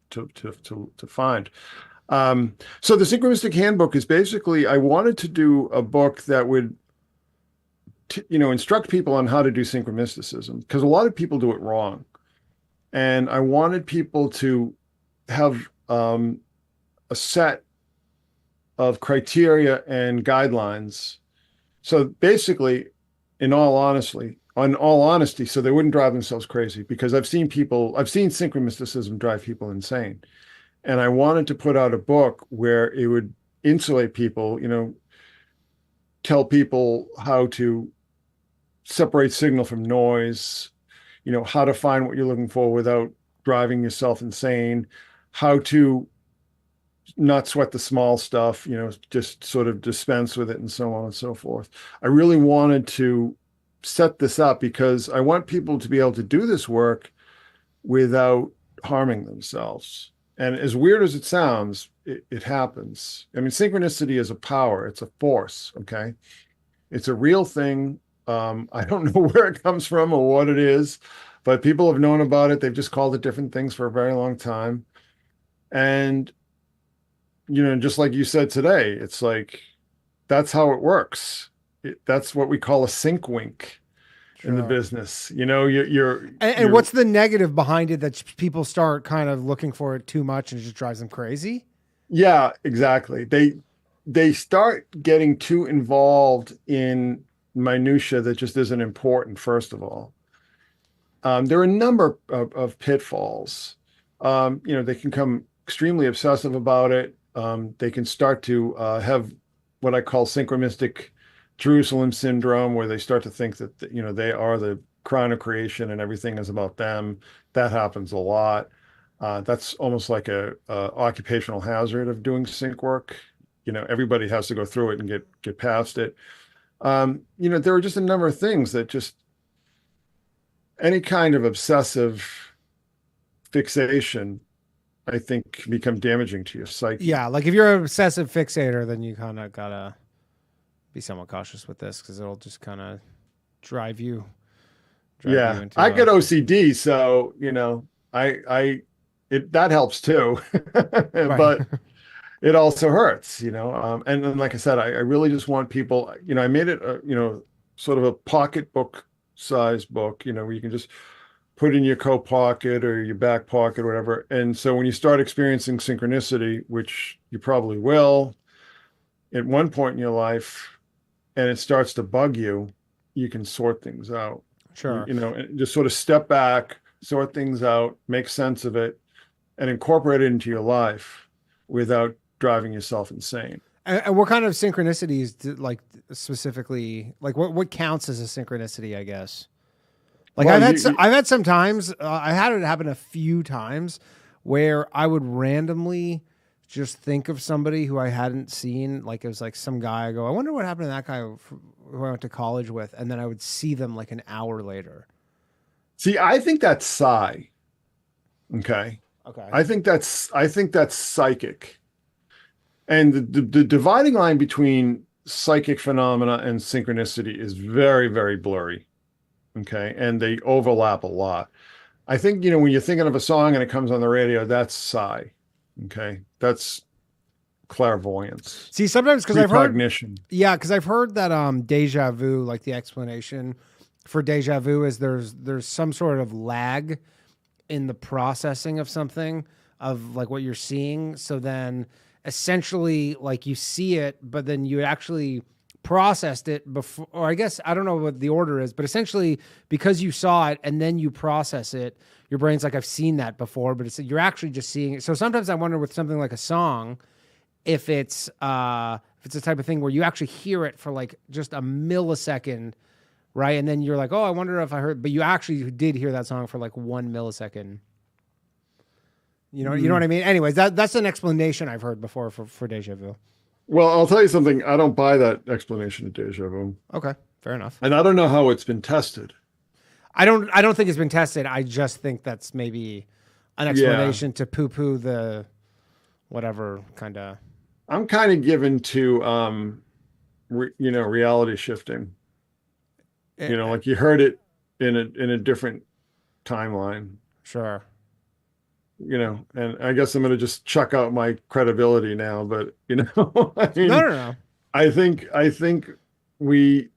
find. So the Synchronistic Handbook is basically, I wanted to do a book that would instruct people on how to do synchromysticism, because a lot of people do it wrong. And I wanted people to have a set of criteria and guidelines. So basically, in all honesty, so they wouldn't drive themselves crazy, because I've seen synchromysticism drive people insane. And I wanted to put out a book where it would insulate people, tell people how to separate signal from noise, how to find what you're looking for without driving yourself insane, how to not sweat the small stuff, just sort of dispense with it and so on and so forth. I really wanted to set this up because I want people to be able to do this work without harming themselves. And as weird as it sounds, it happens. I mean, synchronicity is a power. It's a force, okay? It's a real thing. I don't know where it comes from or what it is, but people have known about it. They've just called it different things for a very long time. And, just like you said today, it's like, that's how it works. That's what we call a sync wink. Sure. In the business, you're what's the negative behind it that people start kind of looking for it too much and it just drives them crazy? Yeah, exactly. They start getting too involved in minutia that just isn't important. First of all, there are a number of pitfalls. They can become extremely obsessive about it. They can start to have what I call synchronistic Jerusalem syndrome, where they start to think that they are the crown of creation and everything is about them. That happens a lot. That's almost like a occupational hazard of doing sync work. Everybody has to go through it and get past it. There are just a number of things that just any kind of obsessive fixation, I think, can become damaging to your psyche. Yeah, like if you're an obsessive fixator, then you kind of gotta be somewhat cautious with this, because it'll just kind of drive you. Yeah, I get OCD, so that helps too, but it also hurts, and then, like I said, I really just want people, I made it, sort of a pocketbook size book, where you can just put in your coat pocket or your back pocket, or whatever. And so when you start experiencing synchronicity, which you probably will at one point in your life, and it starts to bug you, you can sort things out. Sure. And just sort of step back, sort things out, make sense of it, and incorporate it into your life without driving yourself insane. And what kind of synchronicities, like specifically, like what counts as a synchronicity, I guess? Like, well, I've had some times, I had it happen a few times where I would randomly just think of somebody who I hadn't seen. Like, it was like some guy, I go, I wonder what happened to that guy who I went to college with. And then I would see them like an hour later. See, I think that's psi. Okay. I think that's psychic. And the dividing line between psychic phenomena and synchronicity is very, very blurry. Okay. And they overlap a lot. I think, when you're thinking of a song and it comes on the radio, that's psi. Okay. That's clairvoyance. See, sometimes because I've heard, cognition. Yeah, because I've heard that deja vu, like the explanation for deja vu is there's some sort of lag in the processing of something, of like what you're seeing. So then essentially like you see it, but then you actually processed it before, or I guess, I don't know what the order is, but essentially because you saw it and then you process it, your brain's like, I've seen that before, but you're actually just seeing it. So sometimes I wonder with something like a song, if it's a type of thing where you actually hear it for like just a millisecond, right? And then you're like, oh, I wonder if I heard, but you actually did hear that song for like 1 millisecond. You know what I mean? Anyways, that's an explanation I've heard before for deja vu. Well, I'll tell you something. I don't buy that explanation of deja vu. Okay, fair enough. And I don't know how it's been tested. I don't think it's been tested. I just think that's maybe an explanation to poo-poo the whatever kind of. I'm kind of given to reality shifting. Like you heard it in a different timeline. Sure. And I guess I'm going to just chuck out my credibility now, but I mean, No. I think we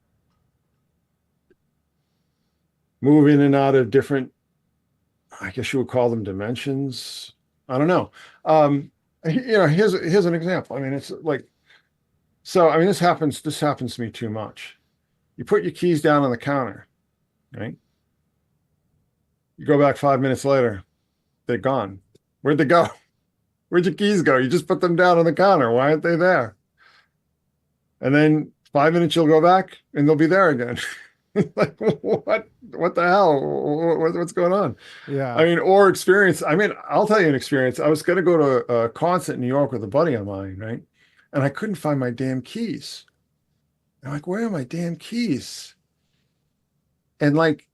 move in and out of different, I guess you would call them dimensions. I don't know. Here's an example. I mean, it's like, so, I mean, this happens to me too much. You put your keys down on the counter, right? You go back 5 minutes later, they're gone. Where'd they go? Where'd your keys go? You just put them down on the counter. Why aren't they there? And then 5 minutes, you'll go back and they'll be there again. Like, what the hell? What's going on? Yeah. I mean, or experience. I mean, I'll tell you an experience. I was going to go to a concert in New York with a buddy of mine, right? And I couldn't find my damn keys. I'm like, where are my damn keys? And like,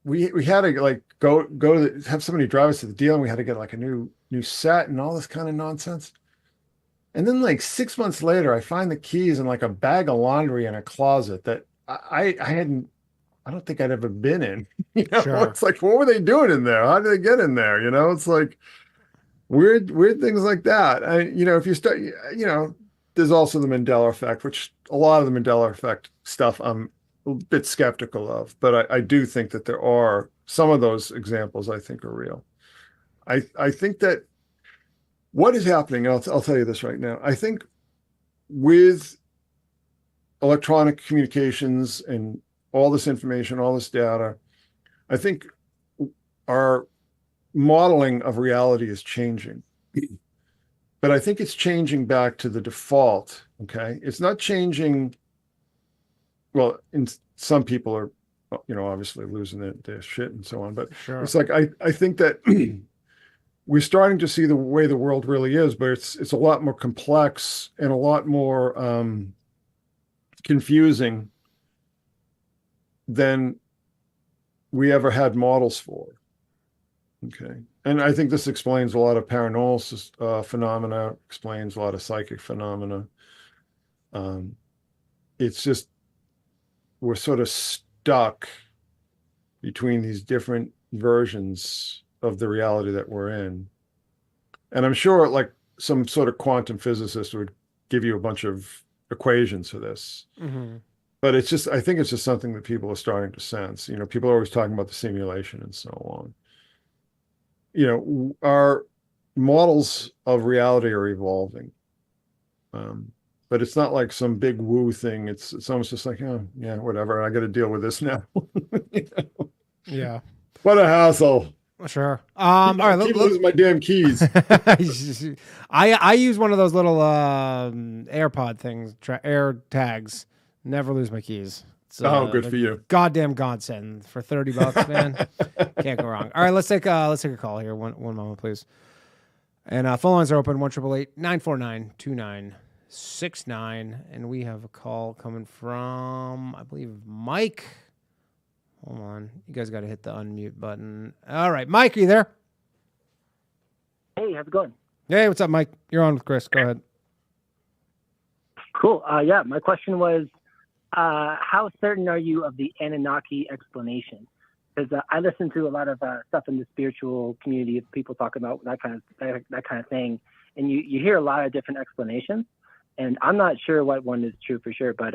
we had to like go to have somebody drive us to the deal, and we had to get like a new set and all this kind of nonsense. And then like 6 months later, I find the keys in like a bag of laundry in a closet that I don't think I'd ever been in. Sure. It's like, what were they doing in there? How did they get in there? It's like weird things like that. If you start, there's also the Mandela effect, which a lot of the Mandela effect stuff I'm a bit skeptical of, but I do think that there are some of those examples I think are real. I think that what is happening, I'll tell you this right now. I think with electronic communications and all this information, all this data, I think our modeling of reality is changing. But I think it's changing back to the default, okay? It's not changing, well, some people are, obviously losing their shit and so on, but Sure. It's like, I think that we're starting to see the way the world really is, but it's a lot more complex and a lot more confusing than we ever had models for. Okay. And I think this explains a lot of paranormal phenomena, explains a lot of psychic phenomena. It's just, we're sort of stuck between these different versions of the reality that we're in. And I'm sure like some sort of quantum physicist would give you a bunch of equations for this. Mm-hmm. But I think it's just something that people are starting to sense. People are always talking about the simulation and so on. Our models of reality are evolving. But it's not like some big woo thing. It's almost just like, oh, yeah, whatever. I got to deal with this now. Yeah. What a hassle. Sure. All right. Keep losing my damn keys. I use one of those little AirPod things, Air tags. Never lose my keys. Good for you. Goddamn godsend for $30, man. Can't go wrong. All right, let's take a call here. One moment, please. And phone lines are open. 1-888-949-2969. And we have a call coming from, I believe, Mike. Hold on. You guys got to hit the unmute button. All right, Mike, are you there? Hey, how's it going? Hey, what's up, Mike? You're on with Chris. Go ahead. Cool. Yeah, my question was, how certain are you of the Anunnaki explanation? Because I listen to a lot of stuff in the spiritual community of people talking about that kind of thing, and you hear a lot of different explanations, and I'm not sure what one is true for sure, but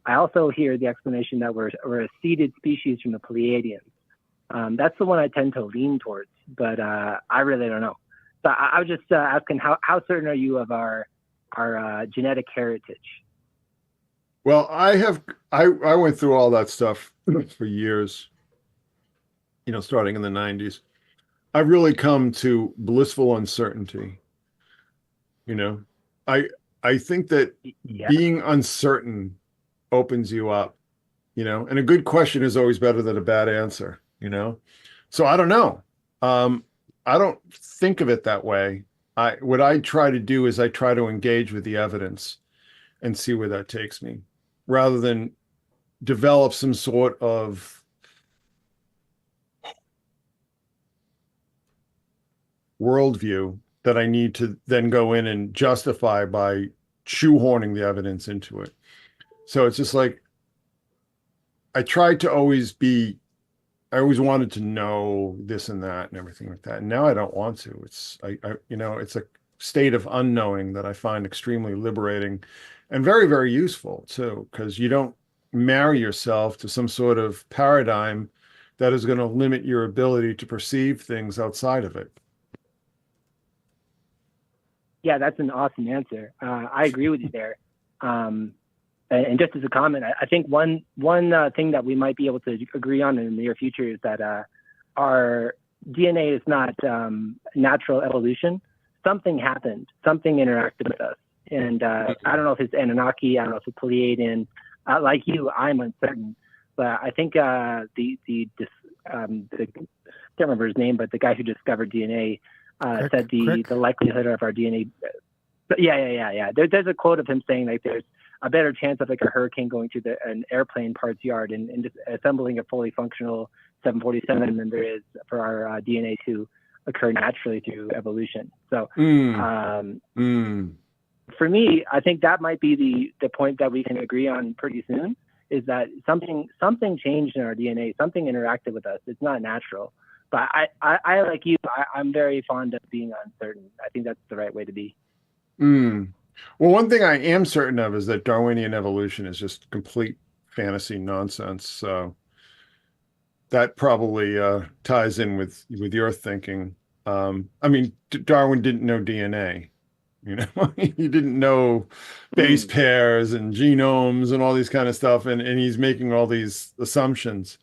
I also hear the explanation that we're a seeded species from the Pleiadeans. That's the one I tend to lean towards, but I really don't know. So I was just asking, how certain are you of our genetic heritage? Well, I went through all that stuff for years, starting in the 90s. I've really come to blissful uncertainty. I think that being uncertain opens you up, and a good question is always better than a bad answer, So I don't know. I don't think of it that way. What I try to do is I try to engage with the evidence and see where that takes me, rather than develop some sort of worldview that I need to then go in and justify by shoehorning the evidence into it. So it's just like, I always wanted to know this and that and everything like that. And now I don't want to. It's a state of unknowing that I find extremely liberating and very, very useful too, because you don't marry yourself to some sort of paradigm that is going to limit your ability to perceive things outside of it. Yeah, that's an awesome answer. I agree with you there. And just as a comment, I think one thing that we might be able to agree on in the near future is that our DNA is not natural evolution. Something happened. Something interacted with us. And I don't know if it's Anunnaki. I don't know if it's Pleiadian. Like you, I'm uncertain. But I think I can't remember his name, but the guy who discovered DNA said the likelihood of our DNA. But yeah. There's a quote of him saying like there's a better chance of like a hurricane going to an airplane parts yard and just assembling a fully functional 747 than there is for our DNA to occur naturally through evolution. So for me, I think that might be the point that we can agree on pretty soon, is that something changed in our DNA, something interacted with us. It's not natural. But I like you, I'm very fond of being uncertain. I think that's the right way to be. Well, one thing I am certain of is that Darwinian evolution is just complete fantasy nonsense. So that probably ties in with your thinking. I mean, Darwin didn't know DNA. He didn't know base pairs and genomes and all these kind of stuff, and he's making all these assumptions.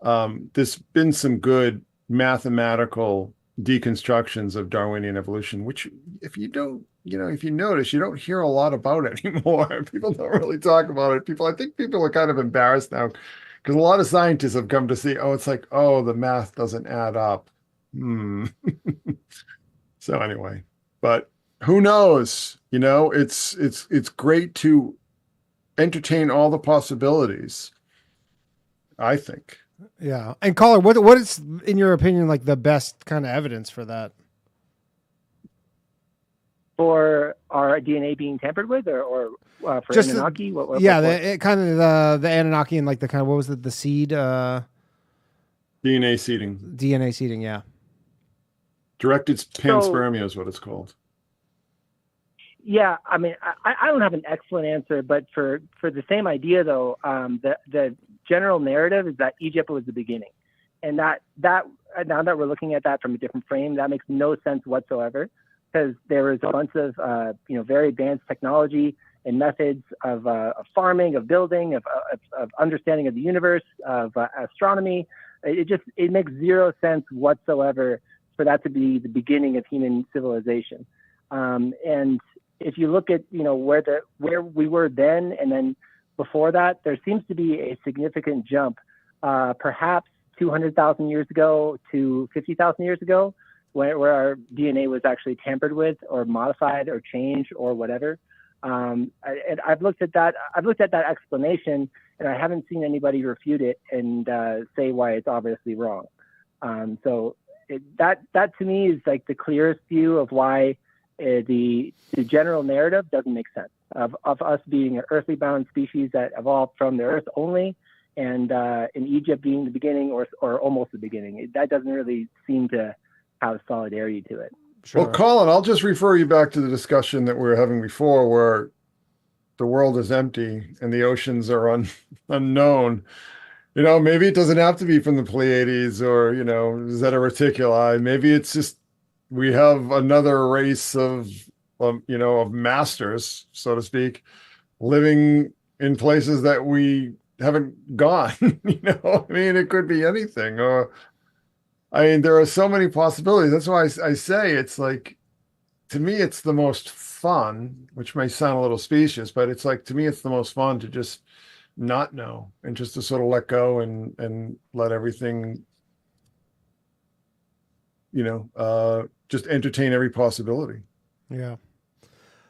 There's been some good mathematical deconstructions of Darwinian evolution, which if you notice, you don't hear a lot about it anymore. People don't really talk about it. I think people are kind of embarrassed now because a lot of scientists have come to see, the math doesn't add up. So anyway, but who knows? It's great to entertain all the possibilities, I think. Yeah. And caller, what is, in your opinion, like the best kind of evidence for that? For our DNA being tampered with, or for just Anunnaki? The Anunnaki and like the kind of, what was it, the seed? DNA seeding. DNA seeding, yeah. Directed panspermia is what it's called. Yeah, I mean, I don't have an excellent answer, but for the same idea though, the general narrative is that Egypt was the beginning, and that now that we're looking at that from a different frame, that makes no sense whatsoever, because there was a bunch of very advanced technology and methods of farming, of building, of understanding of the universe, of astronomy. It makes zero sense whatsoever for that to be the beginning of human civilization. And if you look at where we were then and then before that, there seems to be a significant jump, perhaps 200,000 years ago to 50,000 years ago, where our DNA was actually tampered with or modified or changed or whatever. And I've looked at that. I've looked at that explanation, and I haven't seen anybody refute it and say why it's obviously wrong. So that to me is like the clearest view of why the general narrative doesn't make sense of us being an earthly bound species that evolved from the earth only, and in Egypt being the beginning or almost the beginning. That doesn't really seem to have solidarity to it. Sure. Well, Colin, I'll just refer you back to the discussion that we were having before, where the world is empty and the oceans are unknown. You know, maybe it doesn't have to be from the Pleiades or, you know, Zeta Reticuli. Maybe it's just we have another race of you know, of masters, so to speak, living in places that we haven't gone. You know, I mean, it could be anything. Or, I mean, there are so many possibilities. That's why I say it's like, to me, it's the most fun, which may sound a little specious, but it's like, to me, it's the most fun to just not know and just to sort of let go and let everything, you know, just entertain every possibility. Yeah.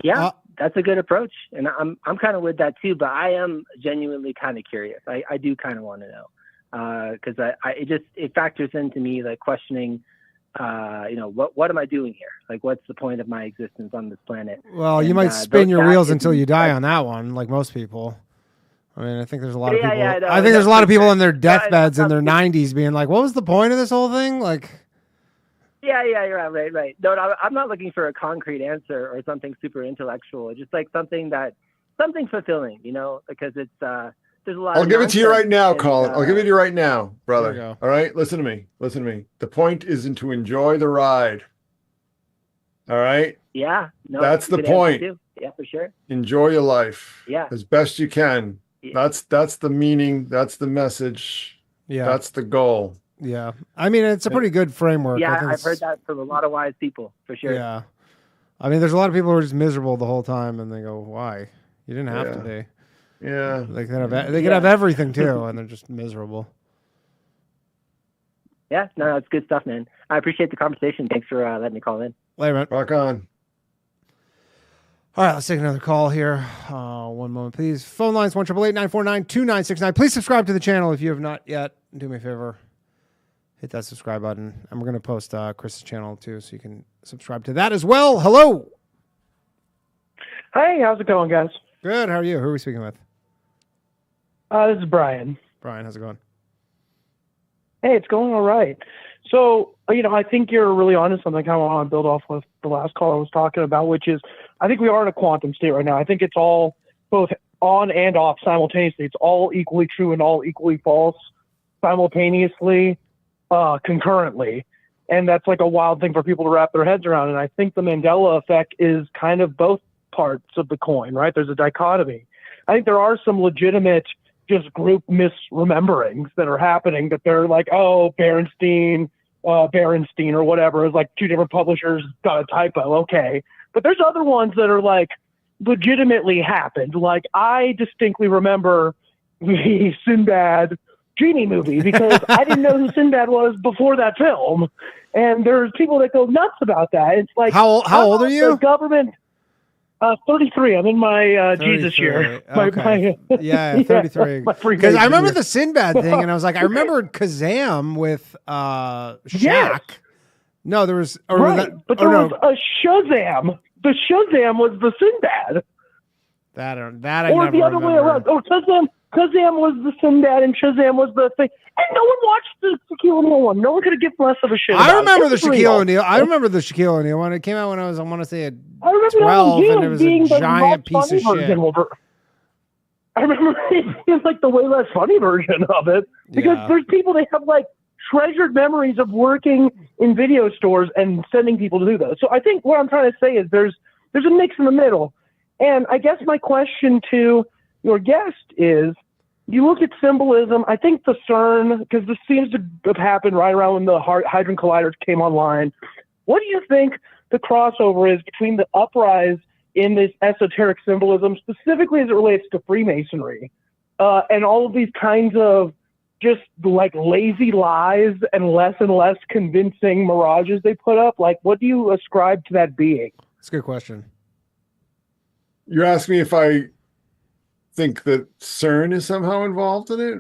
Yeah, that's a good approach, and I'm kind of with that too. But I am genuinely kind of curious. I do kind of want to know because it factors into me like questioning, you know, what am I doing here? Like, what's the point of my existence on this planet? Well, and, you might spin your wheels until you die on that one, like most people. I mean, I think there's a lot of people. Yeah, I think there's a lot of people in their deathbeds in their 90s being like, "What was the point of this whole thing?" Like. Yeah, you're right. No, I'm not looking for a concrete answer or something super intellectual. Just like something fulfilling, you know, because it's there's a lot. I'll give it to you right now, and, Colin. I'll give it to you right now, brother. There you go. All right, listen to me. The point isn't to enjoy the ride. All right. Yeah, no, that's the point. Yeah, for sure. Enjoy your life. Yeah, as best you can. Yeah. That's the meaning. That's the message. Yeah, that's the goal. Yeah, I mean, it's a pretty good framework. Yeah, I've heard that from a lot of wise people, for sure. Yeah. I mean, there's a lot of people who are just miserable the whole time, and they go, why? You didn't have to be. Yeah. They could have everything, too, and they're just miserable. Yeah, no, it's good stuff, man. I appreciate the conversation. Thanks for letting me call in. Later, man. Rock on. All right, let's take another call here. One moment, please. Phone lines, 1-888-949-2969. Please subscribe to the channel if you have not yet. Do me a favor. Hit that subscribe button. And we're going to post Chris's channel, too, so you can subscribe to that as well. Hello. Hey, how's it going, guys? Good. How are you? Who are we speaking with? This is Brian. Brian, how's it going? Hey, it's going all right. So, you know, I think you're really onto something. I kind of want to build off what the last caller was talking about, which is I think we are in a quantum state right now. I think it's all both on and off simultaneously. It's all equally true and all equally false simultaneously, concurrently. And that's like a wild thing for people to wrap their heads around. And I think the Mandela effect is kind of both parts of the coin, right? There's a dichotomy. I think there are some legitimate just group misrememberings that are happening that they're like, oh, Berenstein or whatever. It's like two different publishers got a typo. Okay. But there's other ones that are like legitimately happened. Like I distinctly remember the Sinbad Genie movie because I didn't know who Sinbad was before that film. And there's people that go nuts about that. It's like, how old are you? The government, 33. I'm in my Jesus year. Okay. Yeah, 33. Because I remember the Sinbad thing, and I was like, I remembered Kazam with Shaq. Yes. No, there was... Right, but there was a Shazam. The Shazam was the Sinbad. That I or never the other remember. way around. Oh, Kazam was the Sinbad and Shazam was the thing. And no one watched the Shaquille O'Neal one. No one could have given less of a shit about I remember the It's real. Shaquille O'Neal. I remember the Shaquille O'Neal one. It came out when I was, I want to say, I remember 12, that one, and it was being a the giant less piece of funny shit. version I remember it being like the way less funny version of it. Because there's people that have like treasured memories of working in video stores and sending people to do those. So I think what I'm trying to say is there's a mix in the middle. And I guess my question to your guest is, you look at symbolism, I think the CERN, because this seems to have happened right around when the Hadron Colliders came online. What do you think the crossover is between the uprise in this esoteric symbolism, specifically as it relates to Freemasonry, and all of these kinds of just like lazy lies and less convincing mirages they put up? Like, what do you ascribe to that being? That's a good question. You asked me if I think that CERN is somehow involved in it?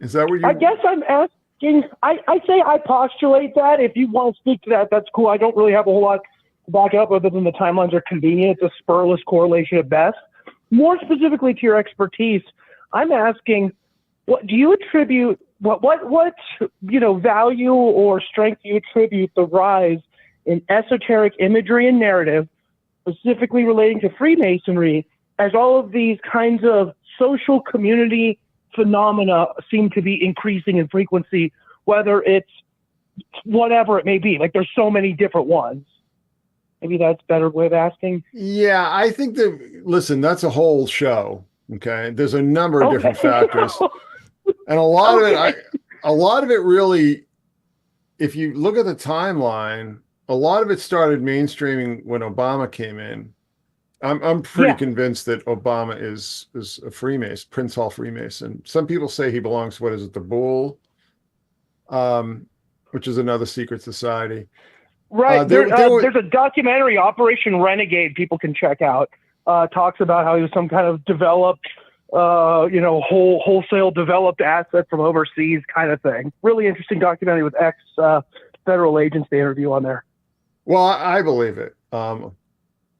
Is that what you... I guess I'm asking, I say I postulate that. If you want to speak to that, that's cool. I don't really have a whole lot to back up other than the timelines are convenient. It's a spurless correlation at best. More specifically to your expertise, I'm asking, what do you attribute, what value or strength do you attribute the rise in esoteric imagery and narrative, specifically relating to Freemasonry, as all of these kinds of social community phenomena seem to be increasing in frequency, whether it's whatever it may be. Like there's so many different ones. Maybe that's a better way of asking. Yeah, I think listen, that's a whole show. Okay. There's a number of different factors. And a lot of it really, if you look at the timeline, a lot of it started mainstreaming when Obama came in. I'm pretty convinced that Obama is a Freemason, Prince Hall Freemason. Some people say he belongs to, the Bull, which is another secret society. Right. There's a documentary, Operation Renegade, people can check out. Talks about how he was some kind of developed, wholesale developed asset from overseas kind of thing. Really interesting documentary with ex-federal agents they interview on there. Well, I believe it.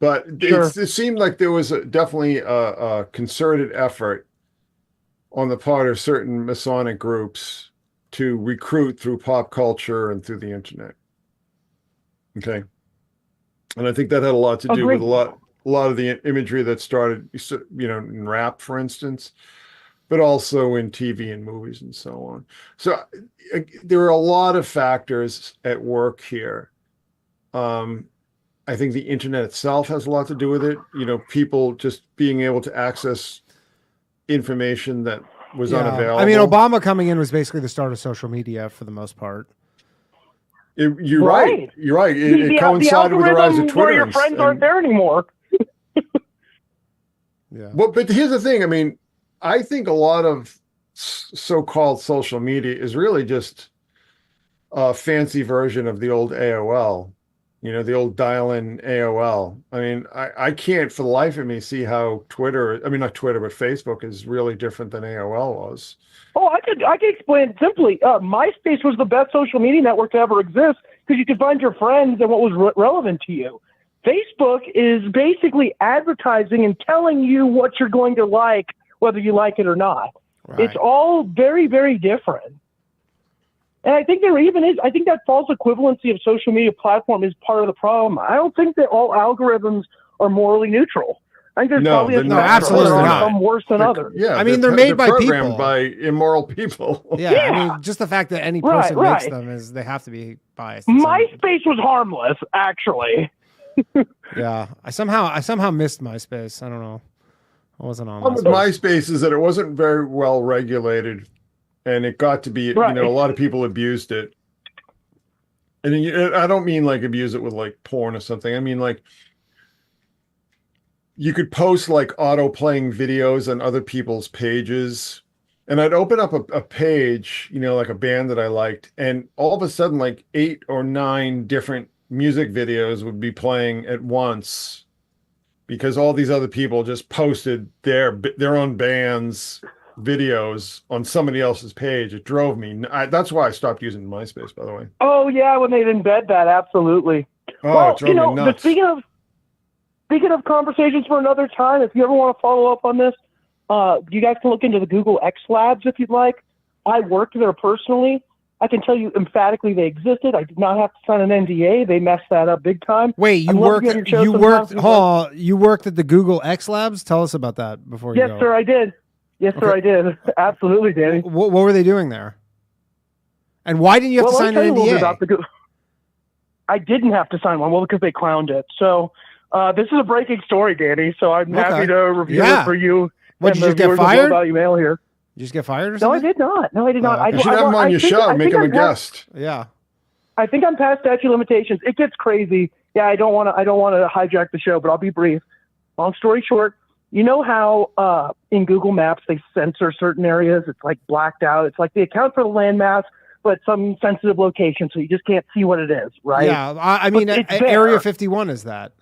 But it seemed like there was definitely a concerted effort on the part of certain Masonic groups to recruit through pop culture and through the internet. Okay. And I think that had a lot to do with a lot of the imagery that started, in rap, for instance, but also in TV and movies and so on. So there are a lot of factors at work here. I think the internet itself has a lot to do with it. People just being able to access information that was unavailable. I mean, Obama coming in was basically the start of social media for the most part. You're right. You're right. It coincided with the rise of Twitter. Where your friends aren't there anymore. Yeah. Well, but here's the thing. I mean, I think a lot of so-called social media is really just a fancy version of the old AOL. The old dial-in AOL. I mean, I can't for the life of me see how not Twitter, but Facebook is really different than AOL was. Oh, I could explain it simply. MySpace was the best social media network to ever exist because you could find your friends and what was relevant to you. Facebook is basically advertising and telling you what you're going to like, whether you like it or not. Right. It's all very, very different. And I think I think that false equivalency of social media platform is part of the problem. I don't think that all algorithms are morally neutral. I think there's probably absolutely not. Some worse than others. Yeah, I mean, they're made by programmed people, by immoral people. Yeah, I mean, just the fact that any person makes them is they have to be biased. MySpace was harmless, actually. Yeah, I somehow missed MySpace. I don't know. I wasn't on MySpace is that it wasn't very well regulated, and it got to be a lot of people abused it. And I don't mean like abuse it with like porn or something. I mean like you could post like auto playing videos on other people's pages, and I'd open up a page, like a band that I liked, and all of a sudden like 8 or 9 different music videos would be playing at once because all these other people just posted their own band's videos on somebody else's page. It drove me. That's why I stopped using MySpace, by the way. Oh yeah, when they embed that, absolutely. Oh, it drove me nuts. Speaking of conversations for another time, if you ever want to follow up on this, you guys can look into the Google X Labs if you'd like. I worked there personally. I can tell you emphatically they existed. I did not have to sign an NDA. They messed that up big time. Wait, you worked at the Google X Labs? Tell us about that before you go. Yes, sir, I did. Yes, sir, I did. Absolutely, Danny. What were they doing there? And why didn't you have to sign an NDA? I didn't have to sign one. Well, because they clowned it. So this is a breaking story, Danny. So I'm happy to review it for you. What, did you just get fired? Value mail here. Did you just get fired or something? No, I did not. You should have him on your show. Make him a guest. Yeah. I think I'm past statute of limitations. It gets crazy. Yeah, I don't want to hijack the show, but I'll be brief. Long story short, you know how in Google Maps they censor certain areas? It's like blacked out. It's like they account for the landmass, but some sensitive location, so you just can't see what it is, right? Yeah, I mean, Area 51 is that.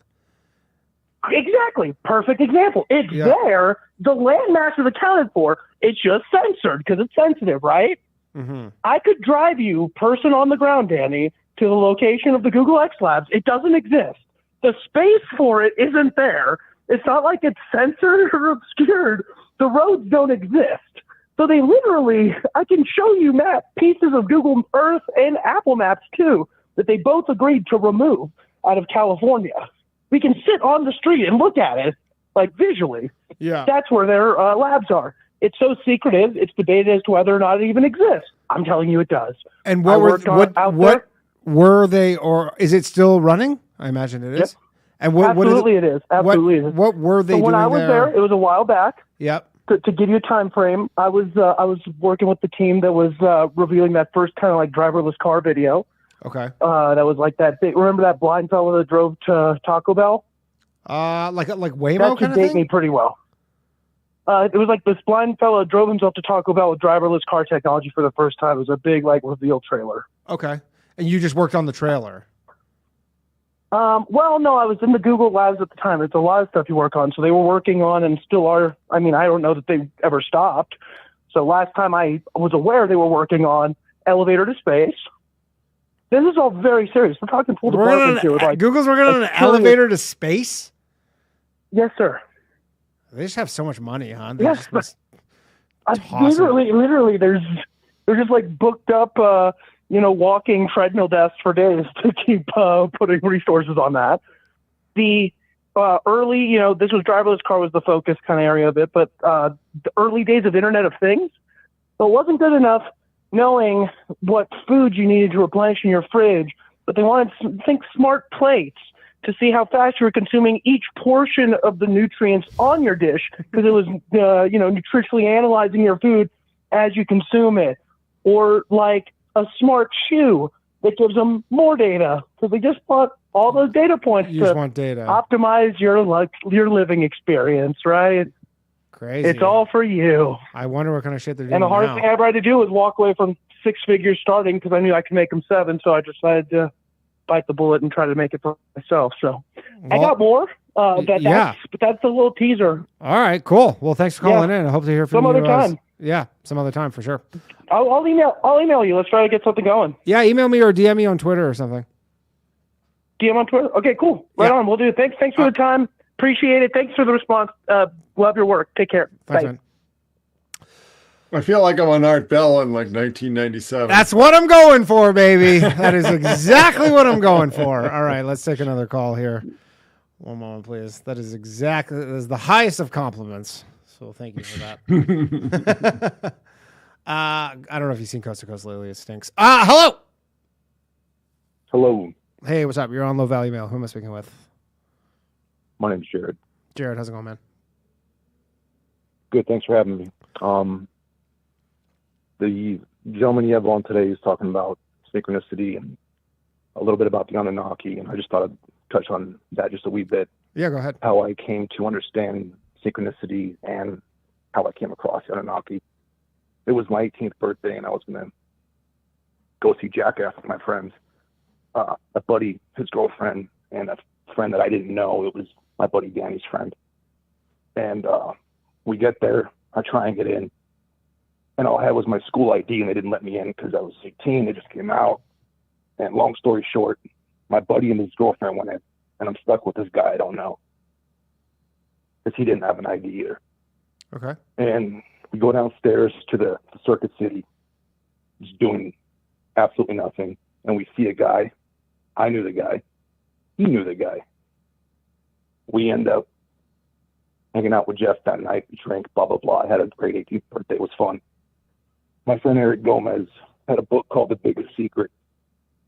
Exactly. Perfect example. It's there. The landmass is accounted for. It's just censored because it's sensitive, right? Mm-hmm. I could drive you, person on the ground, Danny, to the location of the Google X Labs. It doesn't exist. The space for it isn't there. It's not like it's censored or obscured. The roads don't exist. So they literally, I can show you pieces of Google Earth and Apple Maps too, that they both agreed to remove out of California. We can sit on the street and look at it. like visually. Yeah. That's where their labs are. It's so secretive. It's debated as to whether or not it even exists. I'm telling you, it does. And what were they, or is it still running? I imagine it is. Yep. And what Absolutely, it is. Absolutely, it is. What were they doing when I was there, it was a while back. Yep. To give you a time frame, I was working with the team that was revealing that first kind of like driverless car video. Okay. That was like that big. Remember that blind fellow that drove to Taco Bell? Like Waymo that kind should of date thing? me pretty well. It was like this blind fellow drove himself to Taco Bell with driverless car technology for the first time. It was a big like reveal trailer. Okay. And you just worked on the trailer? Well, no, I was in the Google Labs at the time. It's a lot of stuff you work on. So they were working on and still are. I mean, I don't know that they ever stopped. So last time I was aware, they were working on Elevator to Space. This is all very serious. We're talking full departments here. Like, Google's working on an elevator to space? Yes, sir. They just have so much money, huh? They Yes, just literally, they're just like booked up, walking treadmill desks for days to keep putting resources on that. The early, this was driverless car was the focus kind of area of it, but the early days of Internet of Things, so it wasn't good enough knowing what food you needed to replenish in your fridge, but they wanted to think smart plates to see how fast you were consuming each portion of the nutrients on your dish, because it was, nutritionally analyzing your food as you consume it. Or like a smart shoe that gives them more data, because they just want all those data points you just want data. Optimize your living experience, right? Crazy. It's all for you. I wonder what kind of shit they're doing. And the hardest thing I ever had to do was walk away from 6 figures starting, because I knew I could make them 7, so I decided to bite the bullet and try to make it for myself. So I got more. But that's a little teaser. All right, cool. Well, thanks for calling in. I hope to hear from you. Some other time. Yeah, some other time for sure. I'll email you. Let's try to get something going. Yeah, email me or DM me on Twitter or something. DM on Twitter? Okay, cool. Right on. We'll do it. Thanks for the time. Appreciate it. Thanks for the response. Love your work. Take care. Thanks, Bye. man. I feel like I'm on Art Bell in like 1997. That's what I'm going for, baby. That is exactly what I'm going for. All right, let's take another call here. One moment, please. That is the highest of compliments. So thank you for that. I don't know if you've seen Coast to Coast lately. It stinks. Hello. Hello. Hey, what's up? You're on Low Value Mail. Who am I speaking with? My name's Jared. Jared, how's it going, man? Good. Thanks for having me. The gentleman you have on today is talking about synchronicity and a little bit about the Anunnaki, and I just thought I'd touch on that just a wee bit. Yeah, go ahead. How I came to understand synchronicity and how I came across the Anunnaki. It was my 18th birthday, and I was going to go see Jackass with my friends. A buddy, his girlfriend, and a friend that I didn't know. It was my buddy Danny's friend. And we get there. I try and get in. And all I had was my school ID, and they didn't let me in because I was 18. They just came out. And long story short, my buddy and his girlfriend went in, and I'm stuck with this guy I don't know because he didn't have an ID either. Okay. And we go downstairs to the Circuit City, just doing absolutely nothing. And we see a guy. I knew the guy. He knew the guy. We end up hanging out with Jeff that night. We drank, blah, blah, blah. I had a great 18th birthday. It was fun. My friend Eric Gomez had a book called The Biggest Secret,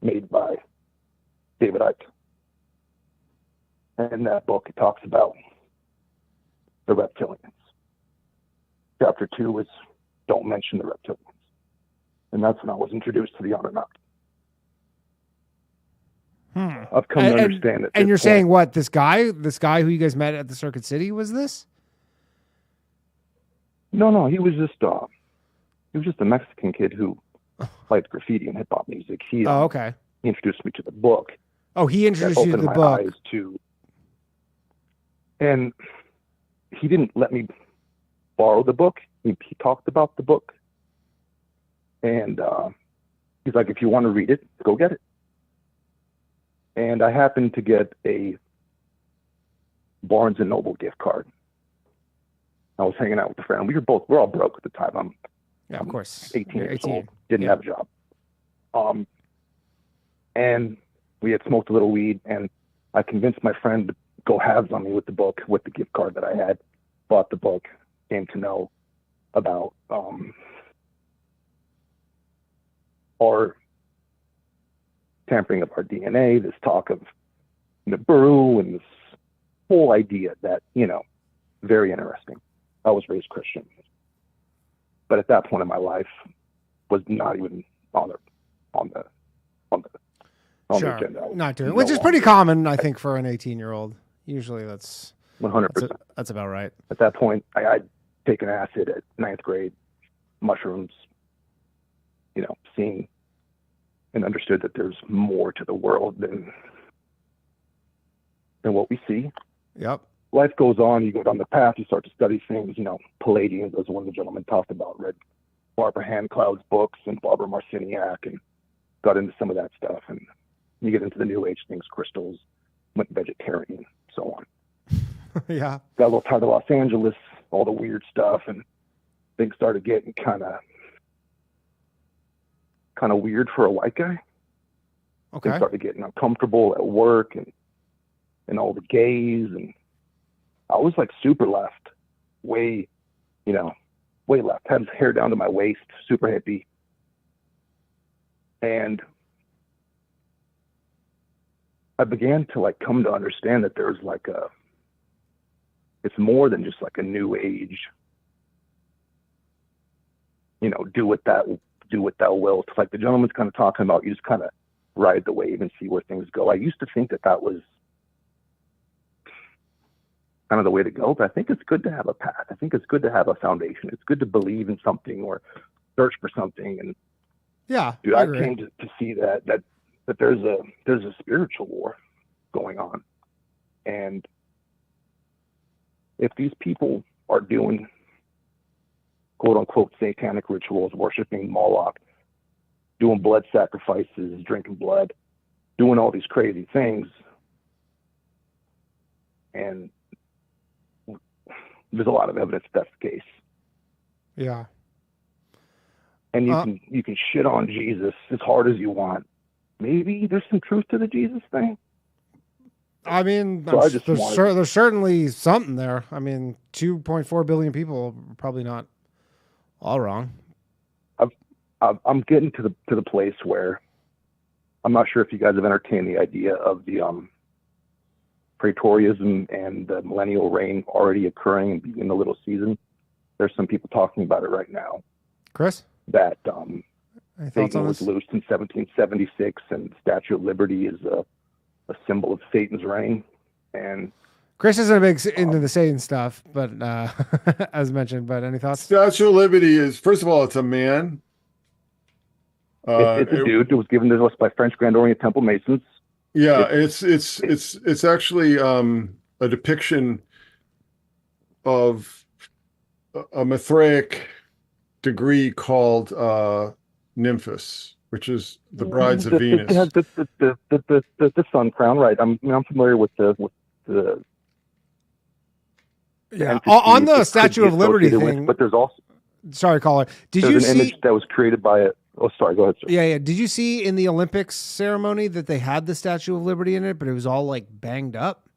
made by David Icke. And in that book, it talks about the reptilians. Chapter 2 is Don't Mention the Reptilians. And that's when I was introduced to the Anunnaki. I've come to understand it. And you're saying what? This guy who you guys met at the Circuit City was this? No, he was just a Mexican kid who liked graffiti and hip hop music. He okay. He introduced me to the book. Oh, he introduced you to the book. And he didn't let me borrow the book. He talked about the book. And he's like, if you want to read it, go get it. And I happened to get a Barnes & Noble gift card. I was hanging out with a friend. We're all broke at the time. Of course. 18 years old. Didn't have a job. And we had smoked a little weed, and I convinced my friend go halves on me with the book, with the gift card that I had. Bought the book, came to know about our tampering of our DNA, this talk of Nibiru, and this whole idea that, very interesting. I was raised Christian, but at that point in my life was not even on the Sure, agenda. not doing, which is pretty common, I think, for an 18-year-old. Usually that's 100%. That's about right. At that point, I'd taken acid at 9th grade, mushrooms, seeing and understood that there's more to the world than what we see. Yep. Life goes on, you go down the path, you start to study things, Pleiadeans, as one of the gentlemen talked about, read Barbara Handcloud's books and Barbara Marciniak, and got into some of that stuff. And you get into the new age things, crystals, went vegetarian, so on. Yeah. Got a little tired of Los Angeles, all the weird stuff, and things started getting kind of weird for a white guy. Okay. Things started getting uncomfortable at work, and all the gays, and I was like super left, way left. Had hair down to my waist, super hippie, and I began to come to understand that there's it's more than just like a new age, do what thou wilt. Like the gentleman's kind of talking about, you just kind of ride the wave and see where things go. I used to think that was kind of the way to go, but I think it's good to have a path. I think it's good to have a foundation. It's good to believe in something or search for something. And yeah, dude, I came to see that there's a spiritual war going on. And if these people are doing quote unquote satanic rituals, worshiping Moloch, doing blood sacrifices, drinking blood, doing all these crazy things, and there's a lot of evidence that's the case. Yeah. And you can shit on Jesus as hard as you want. Maybe there's some truth to the Jesus thing. I mean, so there's certainly something there. I mean, 2.4 billion people are probably not all wrong. I'm getting to the place where I'm not sure if you guys have entertained the idea of the Praetorianism and the millennial reign already occurring and being the little season. There's some people talking about it right now. Chris? That Any thoughts Satan on was this? loosed in 1776, and the Statue of Liberty is a symbol of Satan's reign. And Chris isn't a big into the Satan stuff, but as mentioned. But any thoughts? Statue of Liberty is, first of all, it's a man. It's a dude. It was given to us by French Grand Orient Temple Masons. Yeah, it's actually a depiction of a Mithraic degrey called Nymphus, which is the brides of Venus. It has the sun crown, right? I'm familiar with the yeah. On the Statue of Liberty thing, with, but there's also sorry, caller. Did there's you an see image that was created by it? Oh, sorry. Go ahead, sir. Yeah. Did you see in the Olympics ceremony that they had the Statue of Liberty in it, but it was all like banged up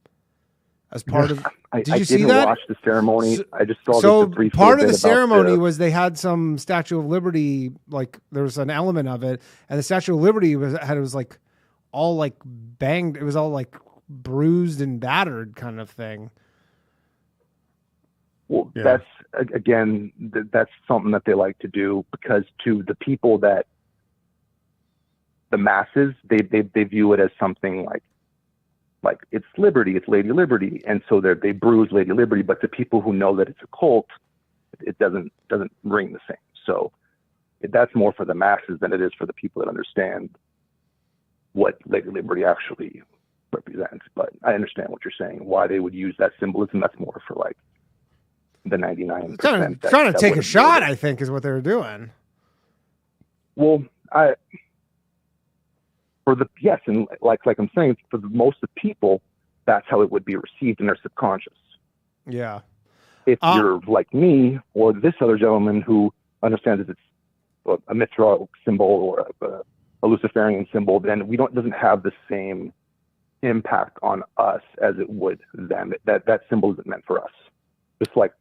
as part of? Did you see that? I didn't watch the ceremony. I just saw so the brief part of the ceremony was they had some Statue of Liberty, like there was an element of it, and the Statue of Liberty was like all like banged. It was all like bruised and battered kind of thing. Well, yeah. That's something that they like to do, because to the people that the masses, they view it as something like it's liberty, it's Lady Liberty, and so they bruise Lady Liberty. But to people who know that it's a cult, it doesn't ring the same. So that's more for the masses than it is for the people that understand what Lady Liberty actually represents. But I understand what you're saying, why they would use that symbolism. That's more for like the 99%. Trying to take a shot, I think, is what they were doing. Well, and like I'm saying, for most of the people, that's how it would be received in their subconscious. Yeah. If you're like me or this other gentleman who understands that it's a Mithra symbol or a Luciferian symbol, then doesn't have the same impact on us as it would them. That symbol isn't meant for us. Just like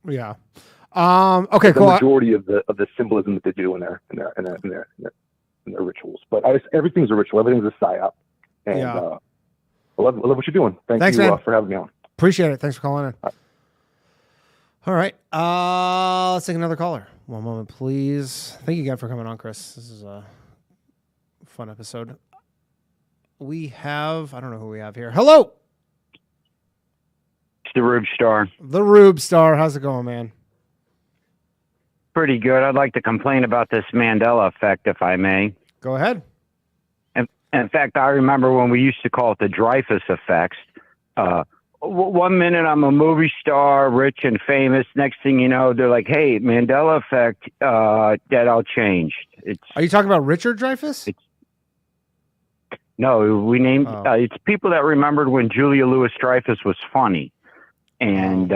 Yeah. Okay. the Cool. majority of the symbolism that they do in their rituals. But everything's a ritual. Everything's a psyop. And Yeah. I love what you're doing. Thanks, you man. For having me on. Appreciate it. Thanks for calling in. All right. Let's take another caller. One moment, please. Thank you again for coming on, Chris. This is a fun episode. We have, I don't know who we have here. Hello. It's the Rube Star. The Rube Star. How's it going, man? Pretty good. I'd like to complain about this Mandela effect, if I may. Go ahead. In fact, I remember when we used to call it the Dreyfus effects. 1 minute I'm a movie star, rich and famous. Next thing you know, they're like, "Hey, Mandela effect, that all changed." Are you talking about Richard Dreyfuss? No, we named it's people that remembered when Julia Louis-Dreyfus was funny, and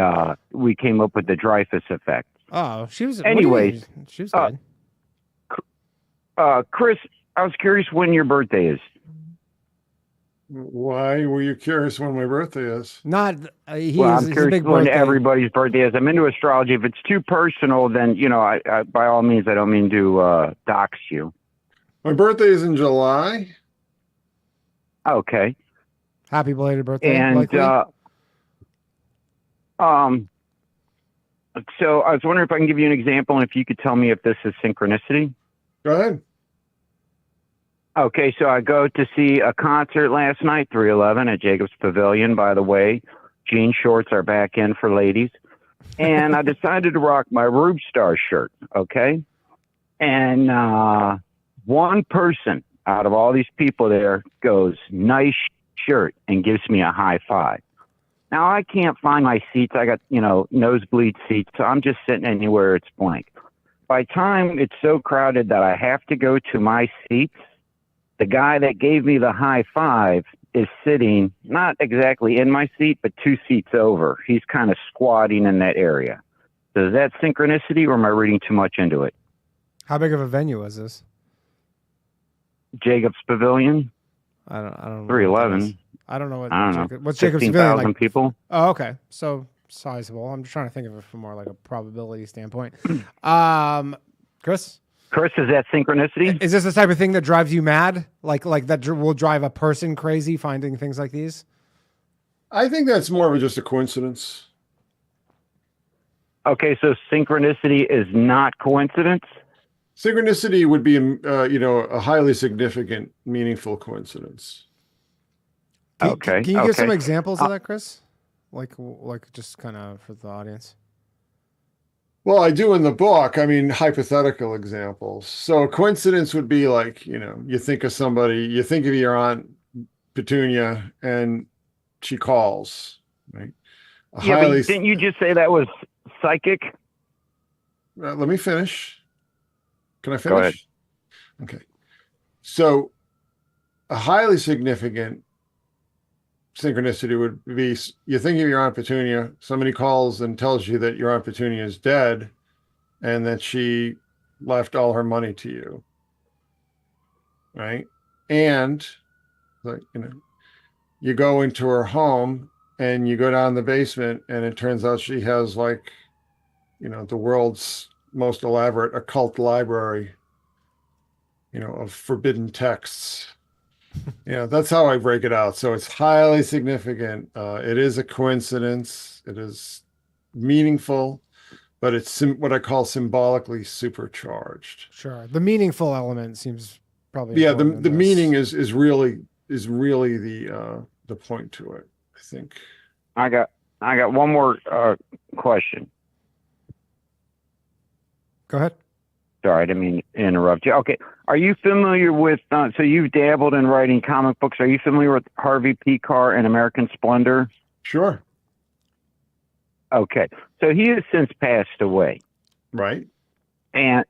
we came up with the Dreyfus effect. Oh, she was. Anyways, she was good. Chris, I was curious when your birthday is. Why were you curious when my birthday is? I'm I'm curious curious when everybody's birthday is. I'm into astrology. If it's too personal, then I by all means, I don't mean to dox you. My birthday is in July. Okay. Happy belated birthday. And likely. So I was wondering if I can give you an example, and if you could tell me if this is synchronicity. Go ahead. Okay, so I go to see a concert last night, 311 at Jacobs Pavilion, by the way. Jean shorts are back in for ladies. And I decided to rock my Rube Star shirt, okay? And one person out of all these people there goes, "Nice shirt," and gives me a high five. Now, I can't find my seats. I got, nosebleed seats, so I'm just sitting anywhere it's blank. By time it's so crowded that I have to go to my seats, the guy that gave me the high five is sitting not exactly in my seat, but 2 seats over. He's kind of squatting in that area. So is that synchronicity, or am I reading too much into it? How big of a venue is this? Jacobs Pavilion? I don't know. 311. I don't know What's Jacobs Pavilion 15,000 like? people. Oh, okay. So sizable. I'm just trying to think of it from more like a probability standpoint. Chris? Chris, is that synchronicity? Is this the type of thing that drives you mad? Like that will drive a person crazy finding things like these? I think that's more of just a coincidence. Okay, so synchronicity is not coincidence? Synchronicity would be, a highly significant, meaningful coincidence. Okay. Can you give some examples of that, Chris? Like just kind of for the audience. Well, I do in the book. I mean, hypothetical examples. So a coincidence would be like, you think of somebody, you think of your Aunt Petunia, and she calls, right? But didn't you just say that was psychic? Let me finish. Can I finish? Go ahead. Okay. So a highly significant synchronicity would be, you think of your Aunt Petunia, somebody calls and tells you that your Aunt Petunia is dead and that she left all her money to you, right? And you go into her home and you go down the basement, and it turns out she has the world's most elaborate occult library, of forbidden texts. That's how I break it out. So it's highly significant. It is a coincidence. It is meaningful, but it's what I call symbolically supercharged. Sure. The meaningful element seems probably. Yeah. The meaning is really the point to it, I think. I got one more question. Go ahead. Sorry, I didn't mean to interrupt you. Okay. Are you familiar with, so you've dabbled in writing comic books. Are you familiar with Harvey P. Carr and American Splendor? Sure. Okay. So he has since passed away. Right. And,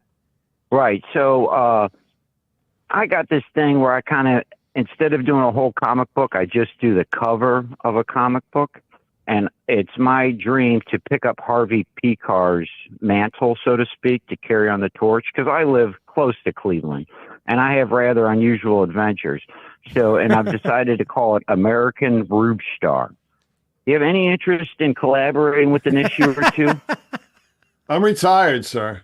right. So I got this thing where I instead of doing a whole comic book, I just do the cover of a comic book. and it's my dream to pick up Harvey Picar's mantle, so to speak, to carry on the torch, because I live close to Cleveland, and I have rather unusual adventures. So, and I've decided to call it American Rube Star. Do you have any interest in collaborating with an issue or two? I'm retired, sir.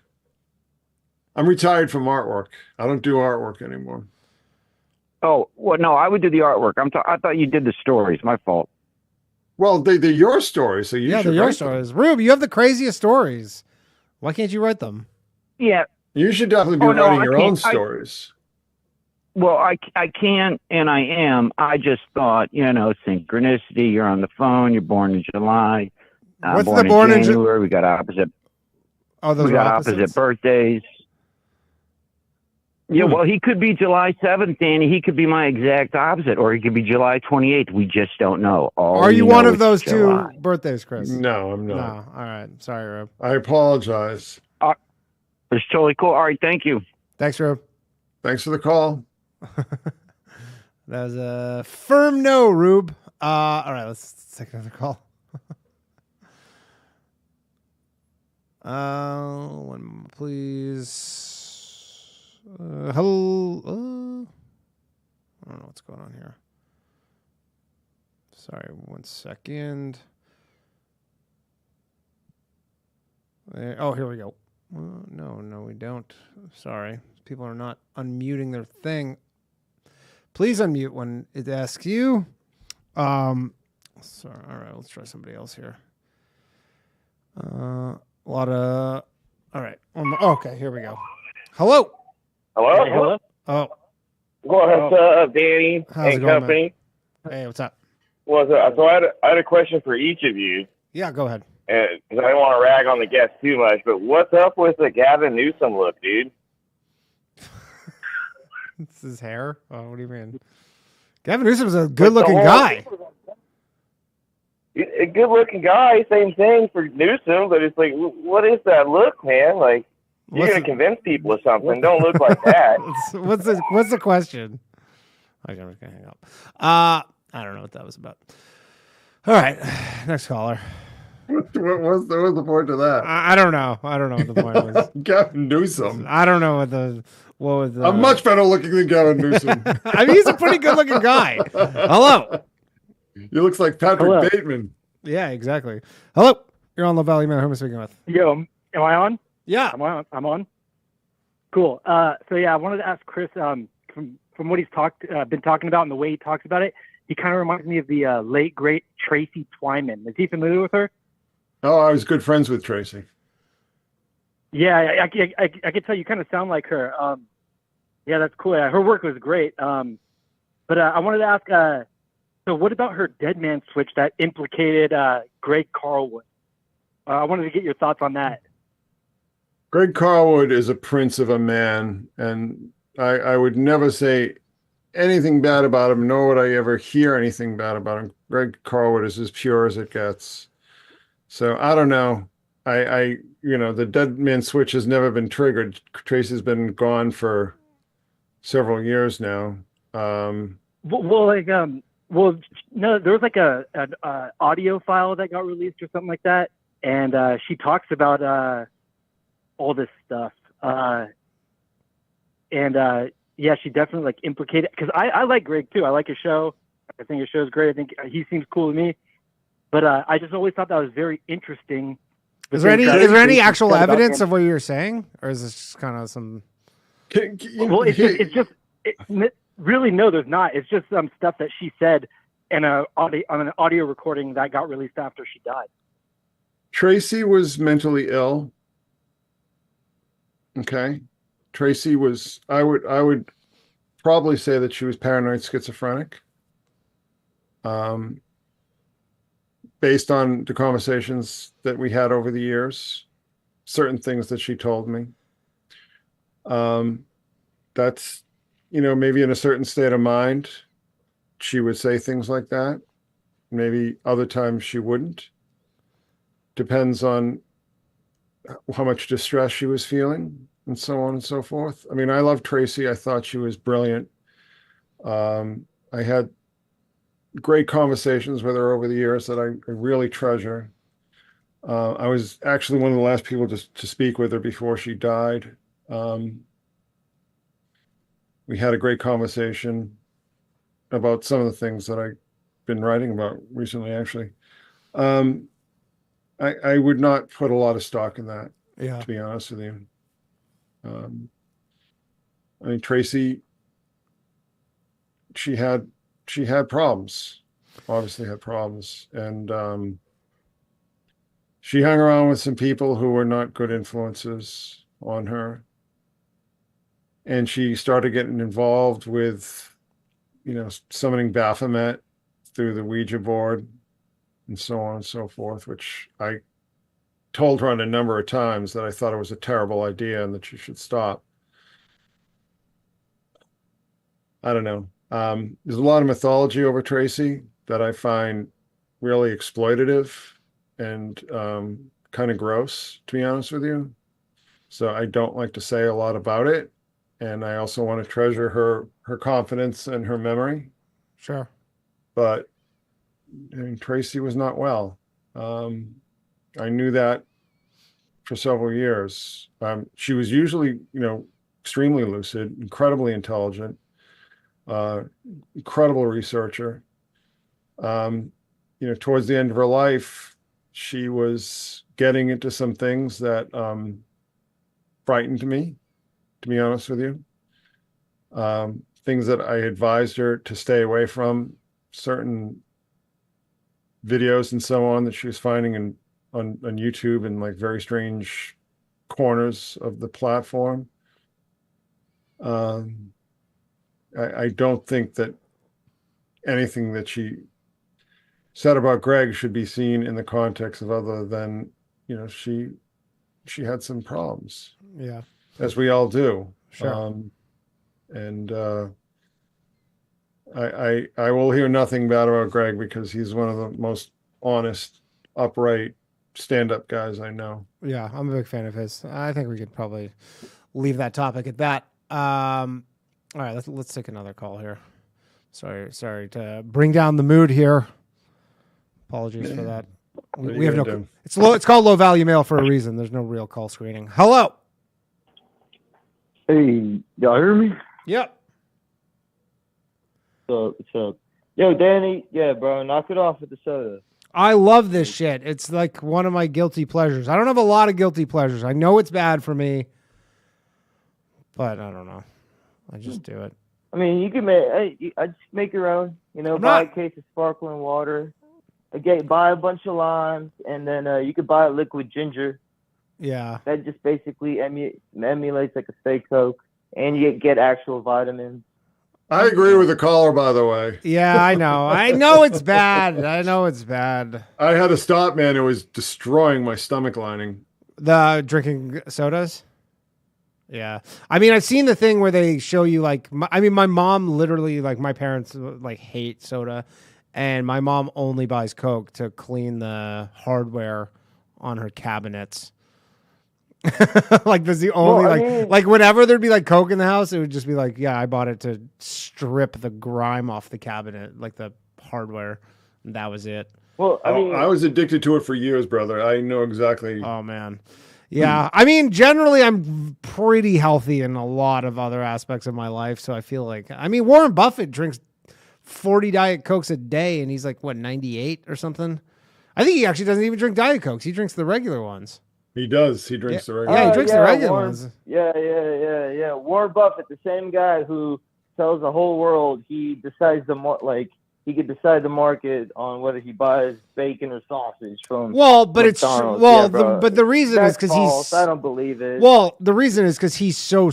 I'm retired from artwork. I don't do artwork anymore. Oh, well, no, I would do the artwork. I thought you did the stories. My fault. Well, they're your stories, so you Yeah, should they're your write them. stories. Rube, you have the craziest stories. Why can't you write them? Yeah. You should definitely be writing your own stories. Well, I can, and I am. I just thought, synchronicity. You're on the phone. You're born in July. I'm What's born the born in in January. We got opposite. Oh, those we are got opposites? opposite birthdays. Yeah, well, he could be July 7th, Danny. He could be my exact opposite, or he could be July 28th. We just don't know. Are you one of those two birthdays, Chris? No, I'm not. No. All right. Sorry, Rube. I apologize. It's totally cool. All right, thank you. Thanks, Rube. Thanks for the call. That was a firm no, Rube. All right, let's take another call. One moment, please. Hello. I don't know what's going on here. Sorry, 1 second. Oh, here we go. No, we don't. Sorry. People are not unmuting their thing. Please unmute when it asks you. Sorry. All right, let's try somebody else here. All right. Okay, here we go. Hello. Hello? Hey, hello? Oh, What's up, Danny how's it and going, company? man? Hey, what's up? So I had a question for each of you, Yeah, go ahead. and 'cause I don't want to rag on the guests too much, but what's up with the Gavin Newsom look, dude? It's his hair. Oh, what do you mean? Gavin Newsom's a good-looking whole- guy. A good-looking guy, same thing for Newsom, but it's like, what is that look, man? Like, you're What's going to the- convince people of something. Don't look like that. What's the question? Okay, I'm just gonna hang up. I don't know what that was about. All right, next caller. What was the point of that? I don't know. I don't know what the point was. Gavin Newsom. I don't know what was the. I'm much better looking than Gavin Newsom. I mean, he's a pretty good-looking guy. Hello. He looks like Patrick Hello. Bateman. Yeah, exactly. Hello. You're on Low Valley Man. Who am I speaking with? Yo, am I on? Yeah. I'm on. Cool. So yeah, I wanted to ask Chris, from what he's been talking about and the way he talks about it, he kind of reminds me of the late great Tracy Twyman. Is he familiar with her? Oh, I was good friends with Tracy. Yeah, I could tell you kind of sound like her. Yeah, that's cool. Yeah, her work was great. But I wanted to ask, so what about her Dead Man Switch that implicated Greg Carlwood? I wanted to get your thoughts on that. Greg Carlwood is a prince of a man, and I would never say anything bad about him, nor would I ever hear anything bad about him. Greg Carlwood is as pure as it gets. So I don't know. The Dead Man Switch has never been triggered. Tracy's been gone for several years now. No, there was like an audio file that got released or something like that, and she talks about all this stuff. Yeah, she definitely like implicated, because I like Greg too. I like his show. I think his show is great. I think he seems cool to me. But I just always thought that was very interesting. Is there any actual evidence of what you're saying, or is this just kind of some? Well, really, no, there's not. It's just some stuff that she said on an audio recording that got released after she died. Tracy was mentally ill. Okay. Tracy was, I would probably say that she was paranoid schizophrenic. Based on the conversations that we had over the years, certain things that she told me. That's, maybe in a certain state of mind, she would say things like that. Maybe other times she wouldn't. Depends on how much distress she was feeling and so on and so forth. I mean, I love Tracy. I thought she was brilliant. I had great conversations with her over the years that I really treasure. I was actually one of the last people to speak with her before she died. We had a great conversation about some of the things that I've been writing about recently, actually. I would not put a lot of stock in that, to be honest with you. I mean, Tracy, she had problems, obviously had problems. And she hung around with some people who were not good influences on her. And she started getting involved with, summoning Baphomet through the Ouija board and so on and so forth, which I told her on a number of times that I thought it was a terrible idea and that she should stop. I don't know. There's a lot of mythology over Tracy that I find really exploitative and kind of gross, to be honest with you. So I don't like to say a lot about it. And I also want to treasure her confidence and her memory. Sure. But I mean, Tracy was not well. I knew that for several years. She was usually, extremely lucid, incredibly intelligent, incredible researcher. Towards the end of her life, she was getting into some things that frightened me, to be honest with you. Things that I advised her to stay away from, certain videos and so on that she was finding on YouTube in like very strange corners of the platform. I don't think that anything that she said about Greg should be seen in the context of other than, she had some problems. Yeah. As we all do. Sure. I will hear nothing bad about Greg because he's one of the most honest, upright, stand-up guys I know. Yeah, I'm a big fan of his. I think we could probably leave that topic at that. All right, let's take another call here. Sorry to bring down the mood here. Apologies for that. We have no. Do? It's low. It's called low value mail for a reason. There's no real call screening. Hello. Hey, y'all hear me? Yep. What's up? Yo, Danny. Yeah, bro, knock it off with the soda. I love this shit. It's like one of my guilty pleasures. I don't have a lot of guilty pleasures. I know it's bad for me, but I don't know. I just do it. I mean, you can make. I just make your own. Buy a case of sparkling water. Buy a bunch of limes, and then you could buy a liquid ginger. Yeah. That just basically emulates like a fake Coke, and you get actual vitamins. I agree with the caller, by the way. Yeah, I know. I know it's bad. I know it's bad. I had to stop, man. It was destroying my stomach lining. The drinking sodas? Yeah. I mean, I've seen the thing where they show you my mom literally, my parents hate soda, and my mom only buys Coke to clean the hardware on her cabinets. That's the only whenever there'd be Coke in the house, it would just be I bought it to strip the grime off the cabinet, the hardware, and that was it. Well, I was addicted to it for years, brother. I know exactly. Oh man. Yeah. I mean, generally I'm pretty healthy in a lot of other aspects of my life, so I feel Warren Buffett drinks 40 Diet Cokes a day, and he's 98 or something. I think he actually doesn't even drink Diet Cokes. He drinks the regular ones. He does. He drinks the regular. Yeah, he drinks the regular ones. Yeah. Warren Buffett, the same guy who tells the whole world he decides he could decide the market on whether he buys bacon or sausage from. Well, but McDonald's. But the reason is because he's. I don't believe it. Well, the reason is because he's so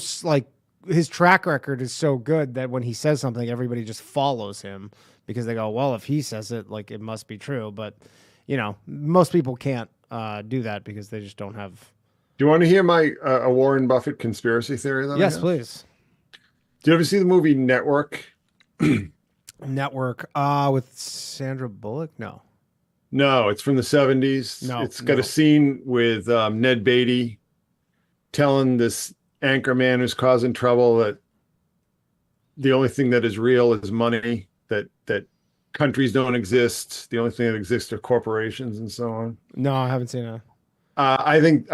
his track record is so good that when he says something, everybody just follows him because they go, well, if he says it, it must be true. But most people can't do that because they just don't have. Do you want to hear my a Warren Buffett conspiracy theory? Yes, please. Do you ever see the movie Network? Network with Sandra Bullock? No, it's from the 70s. No, it's got a scene with Ned Beatty telling this anchor man who's causing trouble that the only thing that is real is money. That countries don't exist. The only thing that exists are corporations and so on. No, I haven't seen it. I think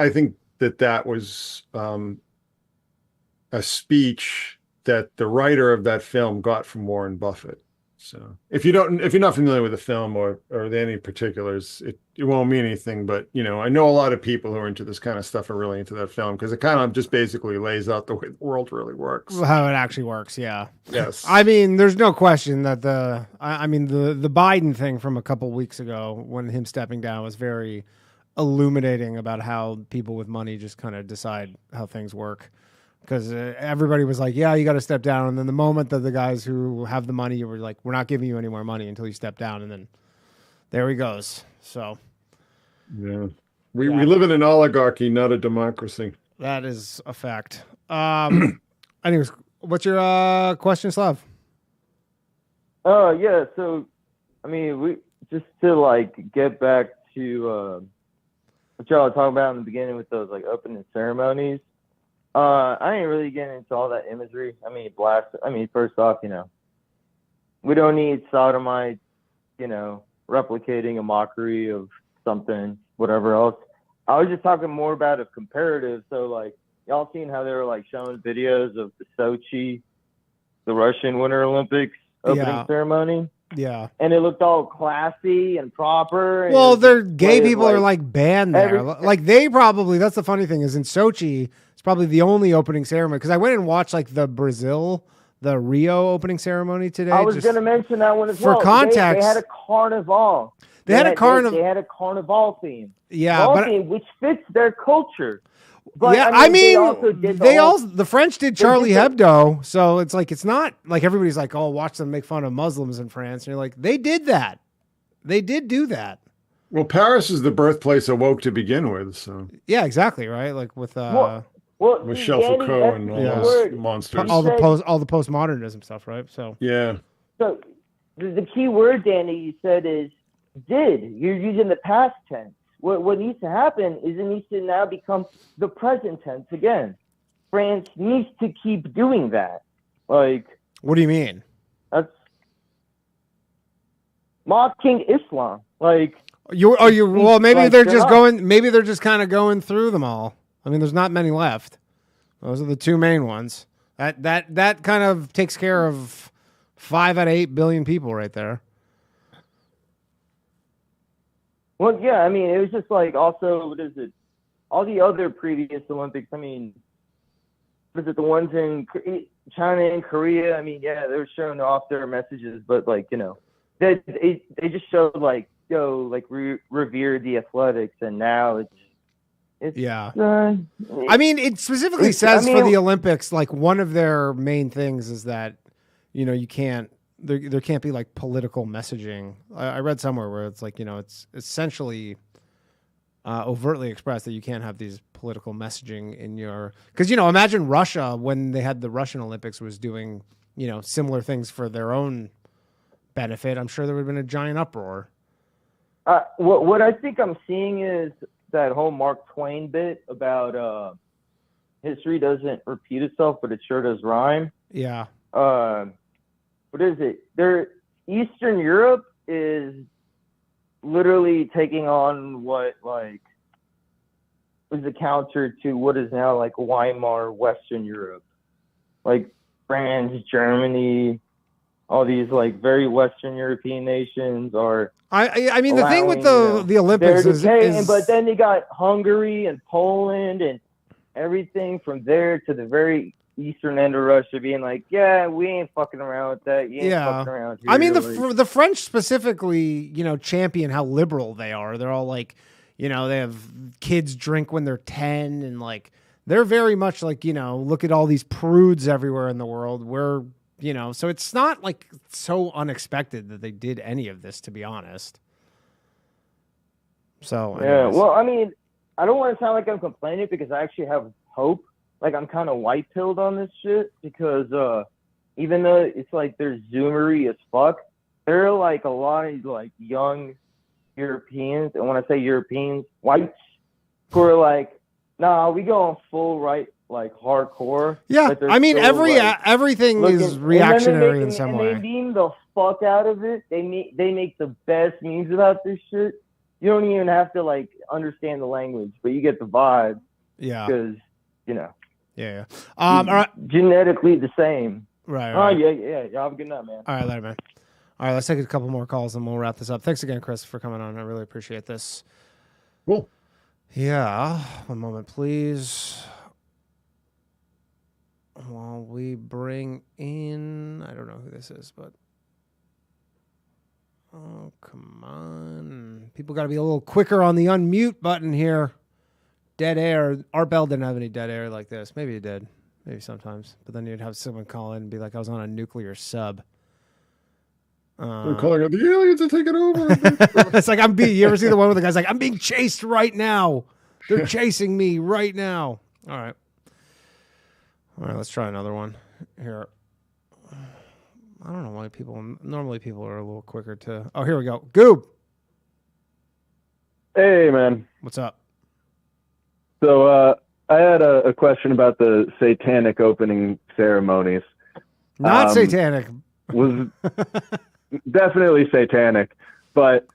that was a speech that the writer of that film got from Warren Buffett. So if you're not familiar with the film or any particulars, it won't mean anything. But I know a lot of people who are into this kind of stuff are really into that film because it kind of just basically lays out the way the world really works. How it actually works, yeah. Yes. I mean, there's no question that the Biden thing from a couple weeks ago when him stepping down was very illuminating about how people with money just kind of decide how things work. Because everybody was like, yeah, you got to step down. And then the moment that the guys who have the money were like, we're not giving you any more money until you step down. And then there he goes. So, yeah. We live in an oligarchy, not a democracy. That is a fact. Anyways, what's your question, Slav? Yeah. So, I mean, we just to get back to what y'all were talking about in the beginning with those opening ceremonies. I ain't really getting into all that imagery. I mean, first off, we don't need sodomites, replicating a mockery of something, whatever else. I was just talking more about a comparative. So, y'all seen how they were, showing videos of the Sochi, the Russian Winter Olympics opening ceremony? Yeah. And it looked all classy and proper. Well, they're gay people are banned there. That's the funny thing is in Sochi, it's probably the only opening ceremony. Because I went and watched the Rio opening ceremony today. I was going to mention that one as well. For context. They had a carnival. They had a carnival theme. Yeah. Theme, which fits their culture. But, the French did Charlie Hebdo, so it's not like everybody's like, oh, watch them make fun of Muslims in France. And you're like, they did that. They did do that. Well, Paris is the birthplace of woke to begin with, so. Yeah, exactly, right? Like with Michel Foucault and all those monsters. All the postmodernism stuff, right? So yeah. So the key word, Danny, you said is did. You're using the past tense. What needs to happen is it needs to now become the present tense again. France needs to keep doing that. What do you mean? That's mocking Islam. Maybe they're just kind of going through them all. I mean, there's not many left. Those are the two main ones. That kind of takes care of 5 out of 8 billion people right there. Well, yeah, I mean, it was just also, what is it? All the other previous Olympics, I mean, was it the ones in China and Korea? I mean, yeah, they were showing off their messages, but they just showed revere the athletics, and now it's yeah. I mean, it specifically says for the Olympics, one of their main things is that, you can't. There can't be political messaging. I read somewhere where it's it's essentially overtly expressed that you can't have these political messaging in your, because imagine Russia when they had the Russian Olympics was doing similar things for their own benefit. I'm sure there would have been a giant uproar. What I think I'm seeing is that whole Mark Twain bit about history doesn't repeat itself, but it sure does rhyme. Yeah. What is it? Eastern Europe is literally taking on what was the counter to what is now Weimar Western Europe, France, Germany, all these very Western European nations are. I mean, the thing with the Olympics is, but then you got Hungary and Poland and everything from there to the very eastern end of Russia being yeah, we ain't fucking around with that. You ain't fucking around here. I mean, the French specifically, champion how liberal they are. They're all they have kids drink when they're 10 and they're very much look at all these prudes everywhere in the world. We're, so it's not so unexpected that they did any of this, to be honest. So, yeah, well, I mean, I don't want to sound like I'm complaining because I actually have hope. I'm kind of white-pilled on this shit because even though it's they're zoomery as fuck, there are a lot of young Europeans, and when I say Europeans, whites, who are nah, we going full right like hardcore. Yeah, but they're I mean, still, like, everything looking- is reactionary in and some they way. meme the fuck out of it. They make the best memes about this shit. You don't even have to like understand the language, but you get the vibe. Yeah, because you know. Yeah. All right. Genetically the same. Right. Oh yeah. Have a good night, man. All right, later, man. All right, let's take a couple more calls and we'll wrap this up. Thanks again, Chris, for coming on. I really appreciate this. Cool. Yeah. One moment, please. While we bring in, I don't know who this is, but oh, come on. People got to be a little quicker on the unmute button here. Dead air. Art Bell didn't have any dead air like this. Maybe it did. Maybe sometimes. But then you'd have someone call in and be like, I was on a nuclear sub. They're calling it the aliens are taking over. It's like, you ever see the one where the guy's like, I'm being chased right now. They're chasing me right now. All right. Let's try another one here. I don't know why normally people are a little quicker to. Oh, here we go. Goob. Hey, man. What's up? So I had a question about the satanic opening ceremonies. Not satanic. Was definitely satanic, but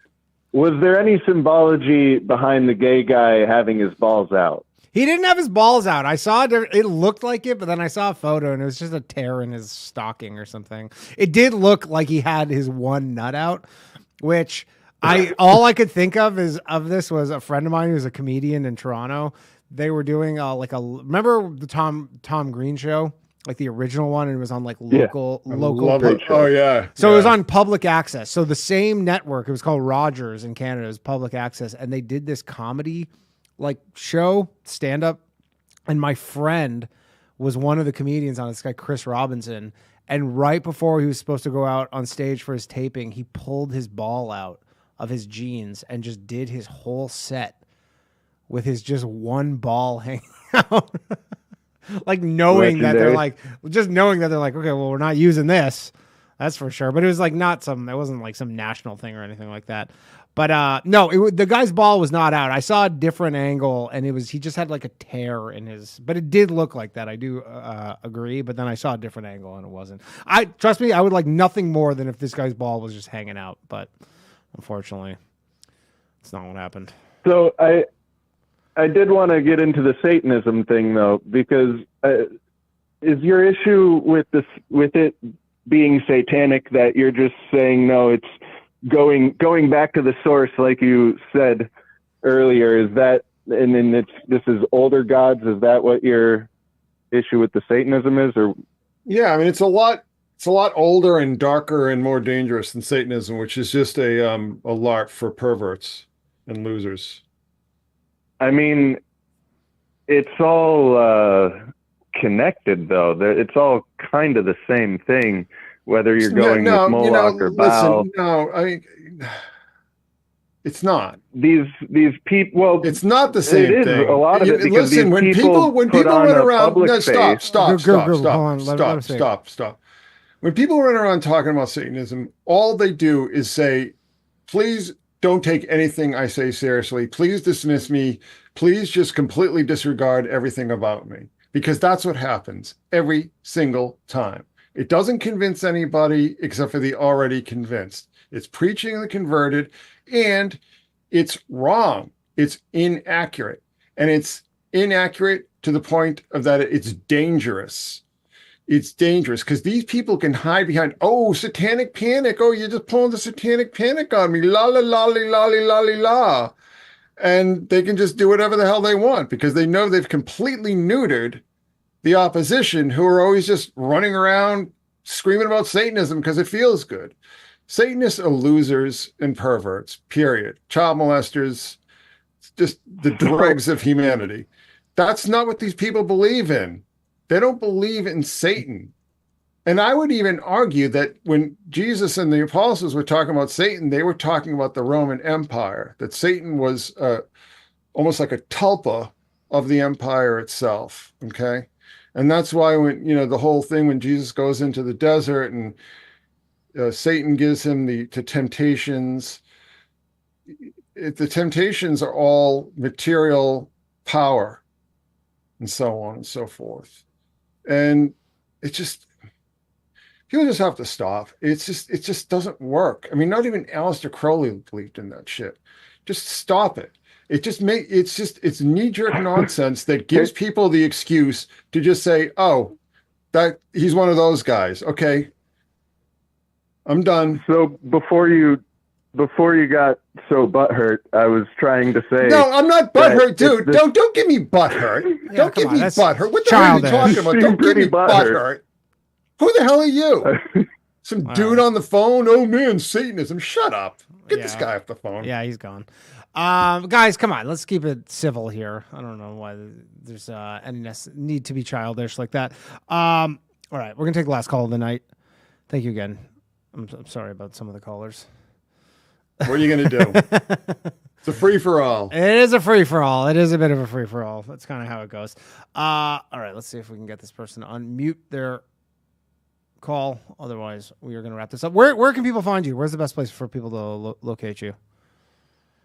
was there any symbology behind the gay guy having his balls out? He didn't have his balls out. I saw it. It looked like it, but then I saw a photo and it was just a tear in his stocking or something. It did look like he had his one nut out, which all I could think of this was a friend of mine who's a comedian in Toronto. They were doing remember the Tom Green show, like the original one, and it was on like local. Oh yeah. So it was on public access. So the same network, it was called Rogers in Canada, it was public access, and they did this comedy like show, stand up, and my friend was one of the comedians on it, this guy Chris Robinson, and right before he was supposed to go out on stage for his taping, he pulled his ball out of his jeans and just did his whole set with his just one ball hanging out. Like knowing that they're like, okay, well, we're not using this. That's for sure. But it was like it wasn't like some national thing or anything like that. But no, the guy's ball was not out. I saw a different angle and he just had like a tear in his, but it did look like that. I do agree. But then I saw a different angle and it wasn't. Trust me, I would like nothing more than if this guy's ball was just hanging out. But unfortunately, it's not what happened. So I did want to get into the Satanism thing though, because is your issue with it being satanic that you're just saying no, it's going back to the source like you said earlier? Is that, and then this is older gods? Is that what your issue with the Satanism is? Or yeah, I mean it's a lot older and darker and more dangerous than Satanism, which is just a LARP for perverts and losers. I mean, it's all connected, though. It's all kind of the same thing, whether you're going with Moloch or Baal. Listen, no, it's not. These people. Well, it's not the same it is thing. A lot of it. Because listen, when people run around, no, stop. When people run around talking about Satanism, all they do is say, "Please don't take anything I say seriously. Please dismiss me. Please just completely disregard everything about me." Because that's what happens every single time. It doesn't convince anybody except for the already convinced. It's preaching the converted, and it's wrong. It's inaccurate. And it's inaccurate to the point of that it's dangerous. It's dangerous because these people can hide behind, satanic panic. Oh, you're just pulling the satanic panic on me. La, la, la, la, la, la, la, la. And they can just do whatever the hell they want because they know they've completely neutered the opposition, who are always just running around screaming about Satanism because it feels good. Satanists are losers and perverts, period. Child molesters, just the dregs of humanity. That's not what these people believe in. They don't believe in Satan. And I would even argue that when Jesus and the apostles were talking about Satan, they were talking about the Roman Empire, that Satan was almost like a tulpa of the empire itself, okay? And that's why when, the whole thing, when Jesus goes into the desert and Satan gives him the temptations, the temptations are all material power. and so on and so forth. And it just, people just have to stop. It just doesn't work. I mean, not even Aleister Crowley believed in that shit. Just stop it. It's knee-jerk nonsense that gives people the excuse to just say, oh, that he's one of those guys. Okay, I'm done. So before you got so butthurt, I was trying to say. No, I'm not butthurt, dude. Don't give me butthurt. Yeah, don't give me butthurt. What the hell are you talking about? Don't give me butthurt. Who the hell are you? Some dude on the phone? Oh man, Satanism. Shut up. Get this guy off the phone. Yeah, he's gone. Guys, come on. Let's keep it civil here. I don't know why there's any need to be childish like that. All right, we're gonna take the last call of the night. Thank you again. I'm sorry about some of the callers. What are you going to do? It's a free-for-all. It is a free-for-all. It is a bit of a free-for-all. That's kind of how it goes. All right, let's see if we can get this person to unmute their call. Otherwise, we are going to wrap this up. Where can people find you? Where's the best place for people to locate you?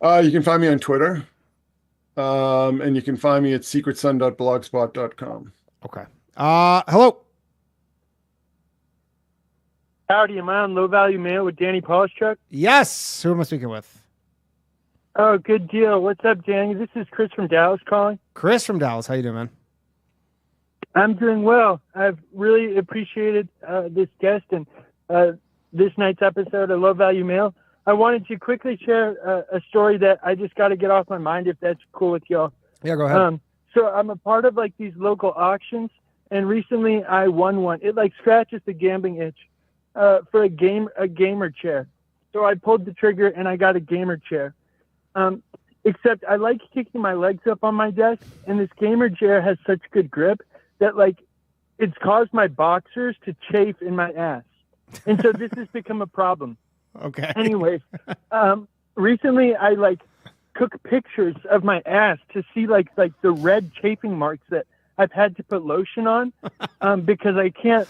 You can find me on Twitter. And you can find me at secretsun.blogspot.com. Okay. Hello. Howdy, am I on Low Value Mail with Danny Polishchuk? Yes. Who am I speaking with? Oh, good deal. What's up, Danny? This is Chris from Dallas calling. Chris from Dallas. How you doing, man? I'm doing well. I've really appreciated this guest and this night's episode of Low Value Mail. I wanted to quickly share a story that I just got to get off my mind, if that's cool with y'all. Yeah, go ahead. So I'm a part of like these local auctions, and recently I won one. It like scratches the gambling itch. For a gamer chair. So I pulled the trigger and I got a gamer chair. Except I like kicking my legs up on my desk, and this gamer chair has such good grip that like it's caused my boxers to chafe in my ass. And so this has become a problem. Okay. Anyways, recently I like took pictures of my ass to see like the red chafing marks that I've had to put lotion on because I can't.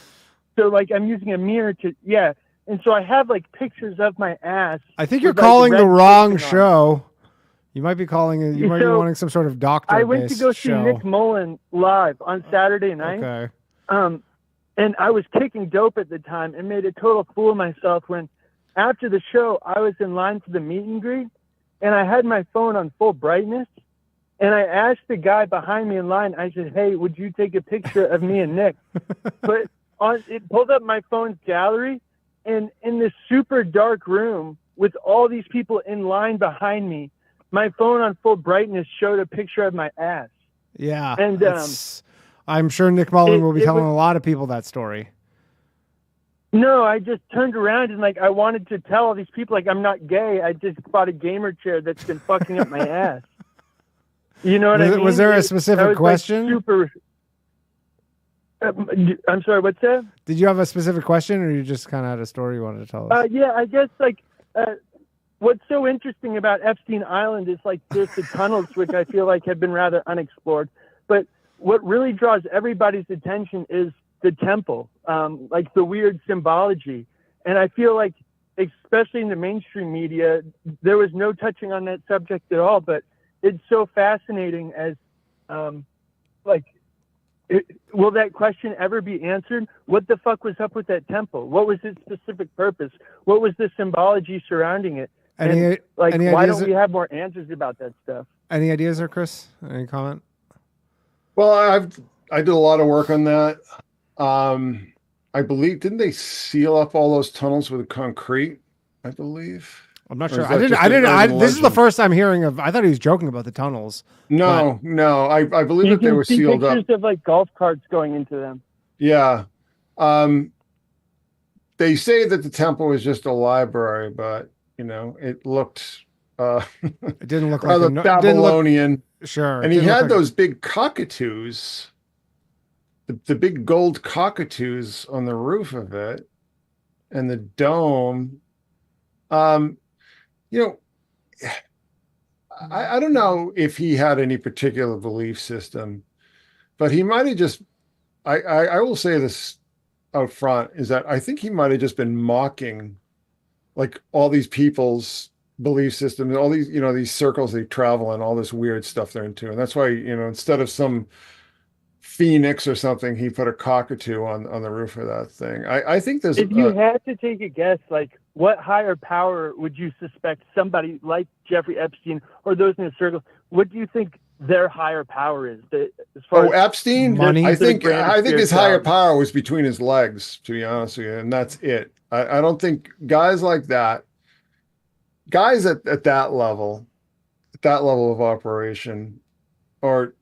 So, like, I'm using a mirror to, and so I have, like, pictures of my ass. I think you're calling the wrong show. You might be calling, you might be wanting some sort of doctor. I went to go see Nick Mullen live on Saturday night. Okay. And I was taking dope at the time and made a total fool of myself when, after the show, I was in line for the meet and greet, and I had my phone on full brightness, and I asked the guy behind me in line, I said, hey, would you take a picture of me and Nick? But it pulled up my phone's gallery, and in this super dark room with all these people in line behind me, my phone on full brightness showed a picture of my ass. Yeah. And I'm sure Nick Mullen will be telling a lot of people that story. No, I just turned around and like I wanted to tell all these people like I'm not gay. I just bought a gamer chair that's been fucking up my ass. You know what I mean? Was there a specific question? Like super. I'm sorry, what's that? Did you have a specific question, or you just kind of had a story you wanted to tell us? Yeah, I guess like what's so interesting about Epstein Island is like there's the tunnels, which I feel like have been rather unexplored. But what really draws everybody's attention is the temple, like the weird symbology. And I feel like, especially in the mainstream media, there was no touching on that subject at all. But it's so fascinating as will that question ever be answered? What the fuck was up with that temple? What was its specific purpose? What was the symbology surrounding it? Any why don't we have more answers about that stuff? Any ideas there, Chris? Any comment? Well, I did a lot of work on that. I believe, didn't they seal up all those tunnels with concrete? I believe. I'm not sure. I didn't. This is the first time hearing of. I thought he was joking about the tunnels. No. I believe that they were sealed up. Pictures of like golf carts going into them. Yeah. They say that the temple was just a library, but it looked. It didn't look rather like Babylonian. Sure. And he had those big cockatoos. The big gold cockatoos on the roof of it, and the dome. I don't know if he had any particular belief system, but he might have just, I will say this out front, is that I think he might have just been mocking like all these people's belief systems, all these, these circles they travel in, all this weird stuff they're into. And that's why, instead of some Phoenix or something, he put a cockatoo on the roof of that thing. I think there's. If you had to take a guess, like what higher power would you suspect somebody like Jeffrey Epstein or those in his circle? What do you think their higher power is? As far as Epstein, money? I think his higher power was between his legs, to be honest with you, and that's it. I don't think guys like that, guys at that level of operation, are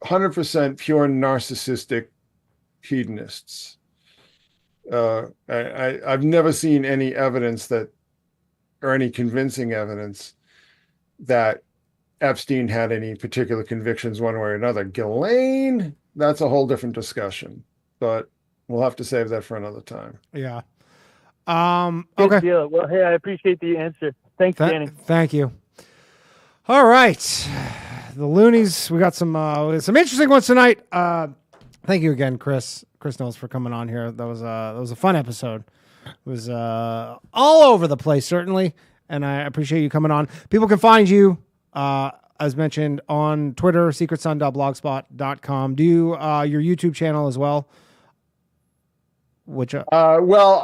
100% pure narcissistic hedonists. I've never seen any evidence or any convincing evidence that Epstein had any particular convictions one way or another. Ghislaine, that's a whole different discussion, but we'll have to save that for another time. Yeah. Good Okay. deal. Well, hey, I appreciate the answer. Thanks, Danny. Thank you. All right. The loonies, we got some interesting ones tonight. Thank you again, Chris Knowles, for coming on here. That was a fun episode. It was all over the place, certainly, and I appreciate you coming on. People can find you, as mentioned, on Twitter, secretsun.blogspot.com. Do your YouTube channel as well? Which well,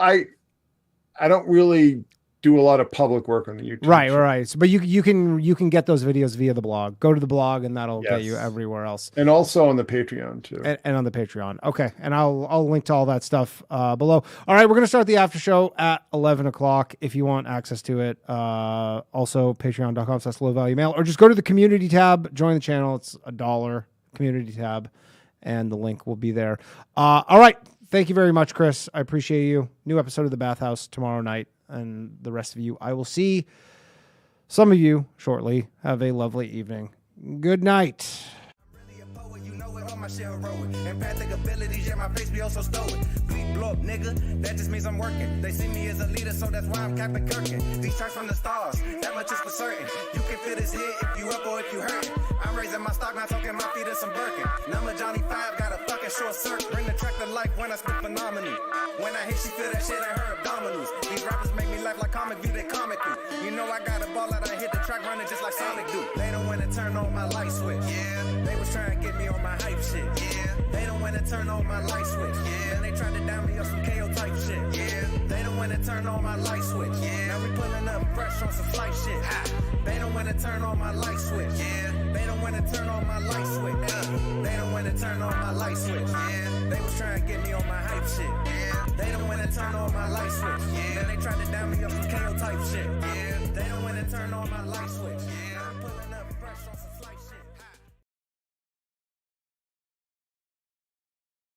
I don't really do a lot of public work on the YouTube. Right. So, but you can get those videos via the blog. Go to the blog, and that'll get you everywhere else. And also on the Patreon too. And on the Patreon. Okay. And I'll link to all that stuff below. All right, we're gonna start the after show at 11 o'clock if you want access to it. Also patreon.com/lowvaluemail, or just go to the community tab, join the channel. It's $1 community tab, and the link will be there. All right. Thank you very much, Chris. I appreciate you. New episode of The Bathhouse tomorrow night. And the rest of you, I will see some of you shortly. Have a lovely evening. Good night. Empathic abilities, yeah, my face be also stoic. Beat blow up, nigga, that just means I'm working. They see me as a leader, so that's why I'm Captain Kirkin. These tracks from the stars, that much is for certain. You can feel this hit if you up or if you hurting. I'm raising my stock, not talking my feet in some Birkin. Number Johnny 5, got a fucking short circuit. Bring the track to life when I spit phenomenal. When I hit, she feel that shit in her abdominals. These rappers make me laugh like comic view, they comical. You know I got a ball out, I hit the track running just like Sonic do. They don't want to turn on my light switch. Yeah, they was trying to get me on my hype shit. Yeah, they don't want to turn on my light switch. Yeah, and they tried to down me on some KO type shit. Yeah, they don't want to turn on my light switch. Yeah, now we pulling up fresh on some flight shit. They don't want to turn on my light switch. Yeah, they don't want to turn on my light switch. They don't want to turn on my light switch. Yeah, they was trying to get me on my hype shit. Yeah, they don't want to turn on my light switch. Yeah, then they tried to down me on some KO type shit. Yeah, they don't want to turn on my light switch. Yeah, I'm pulling up fresh on some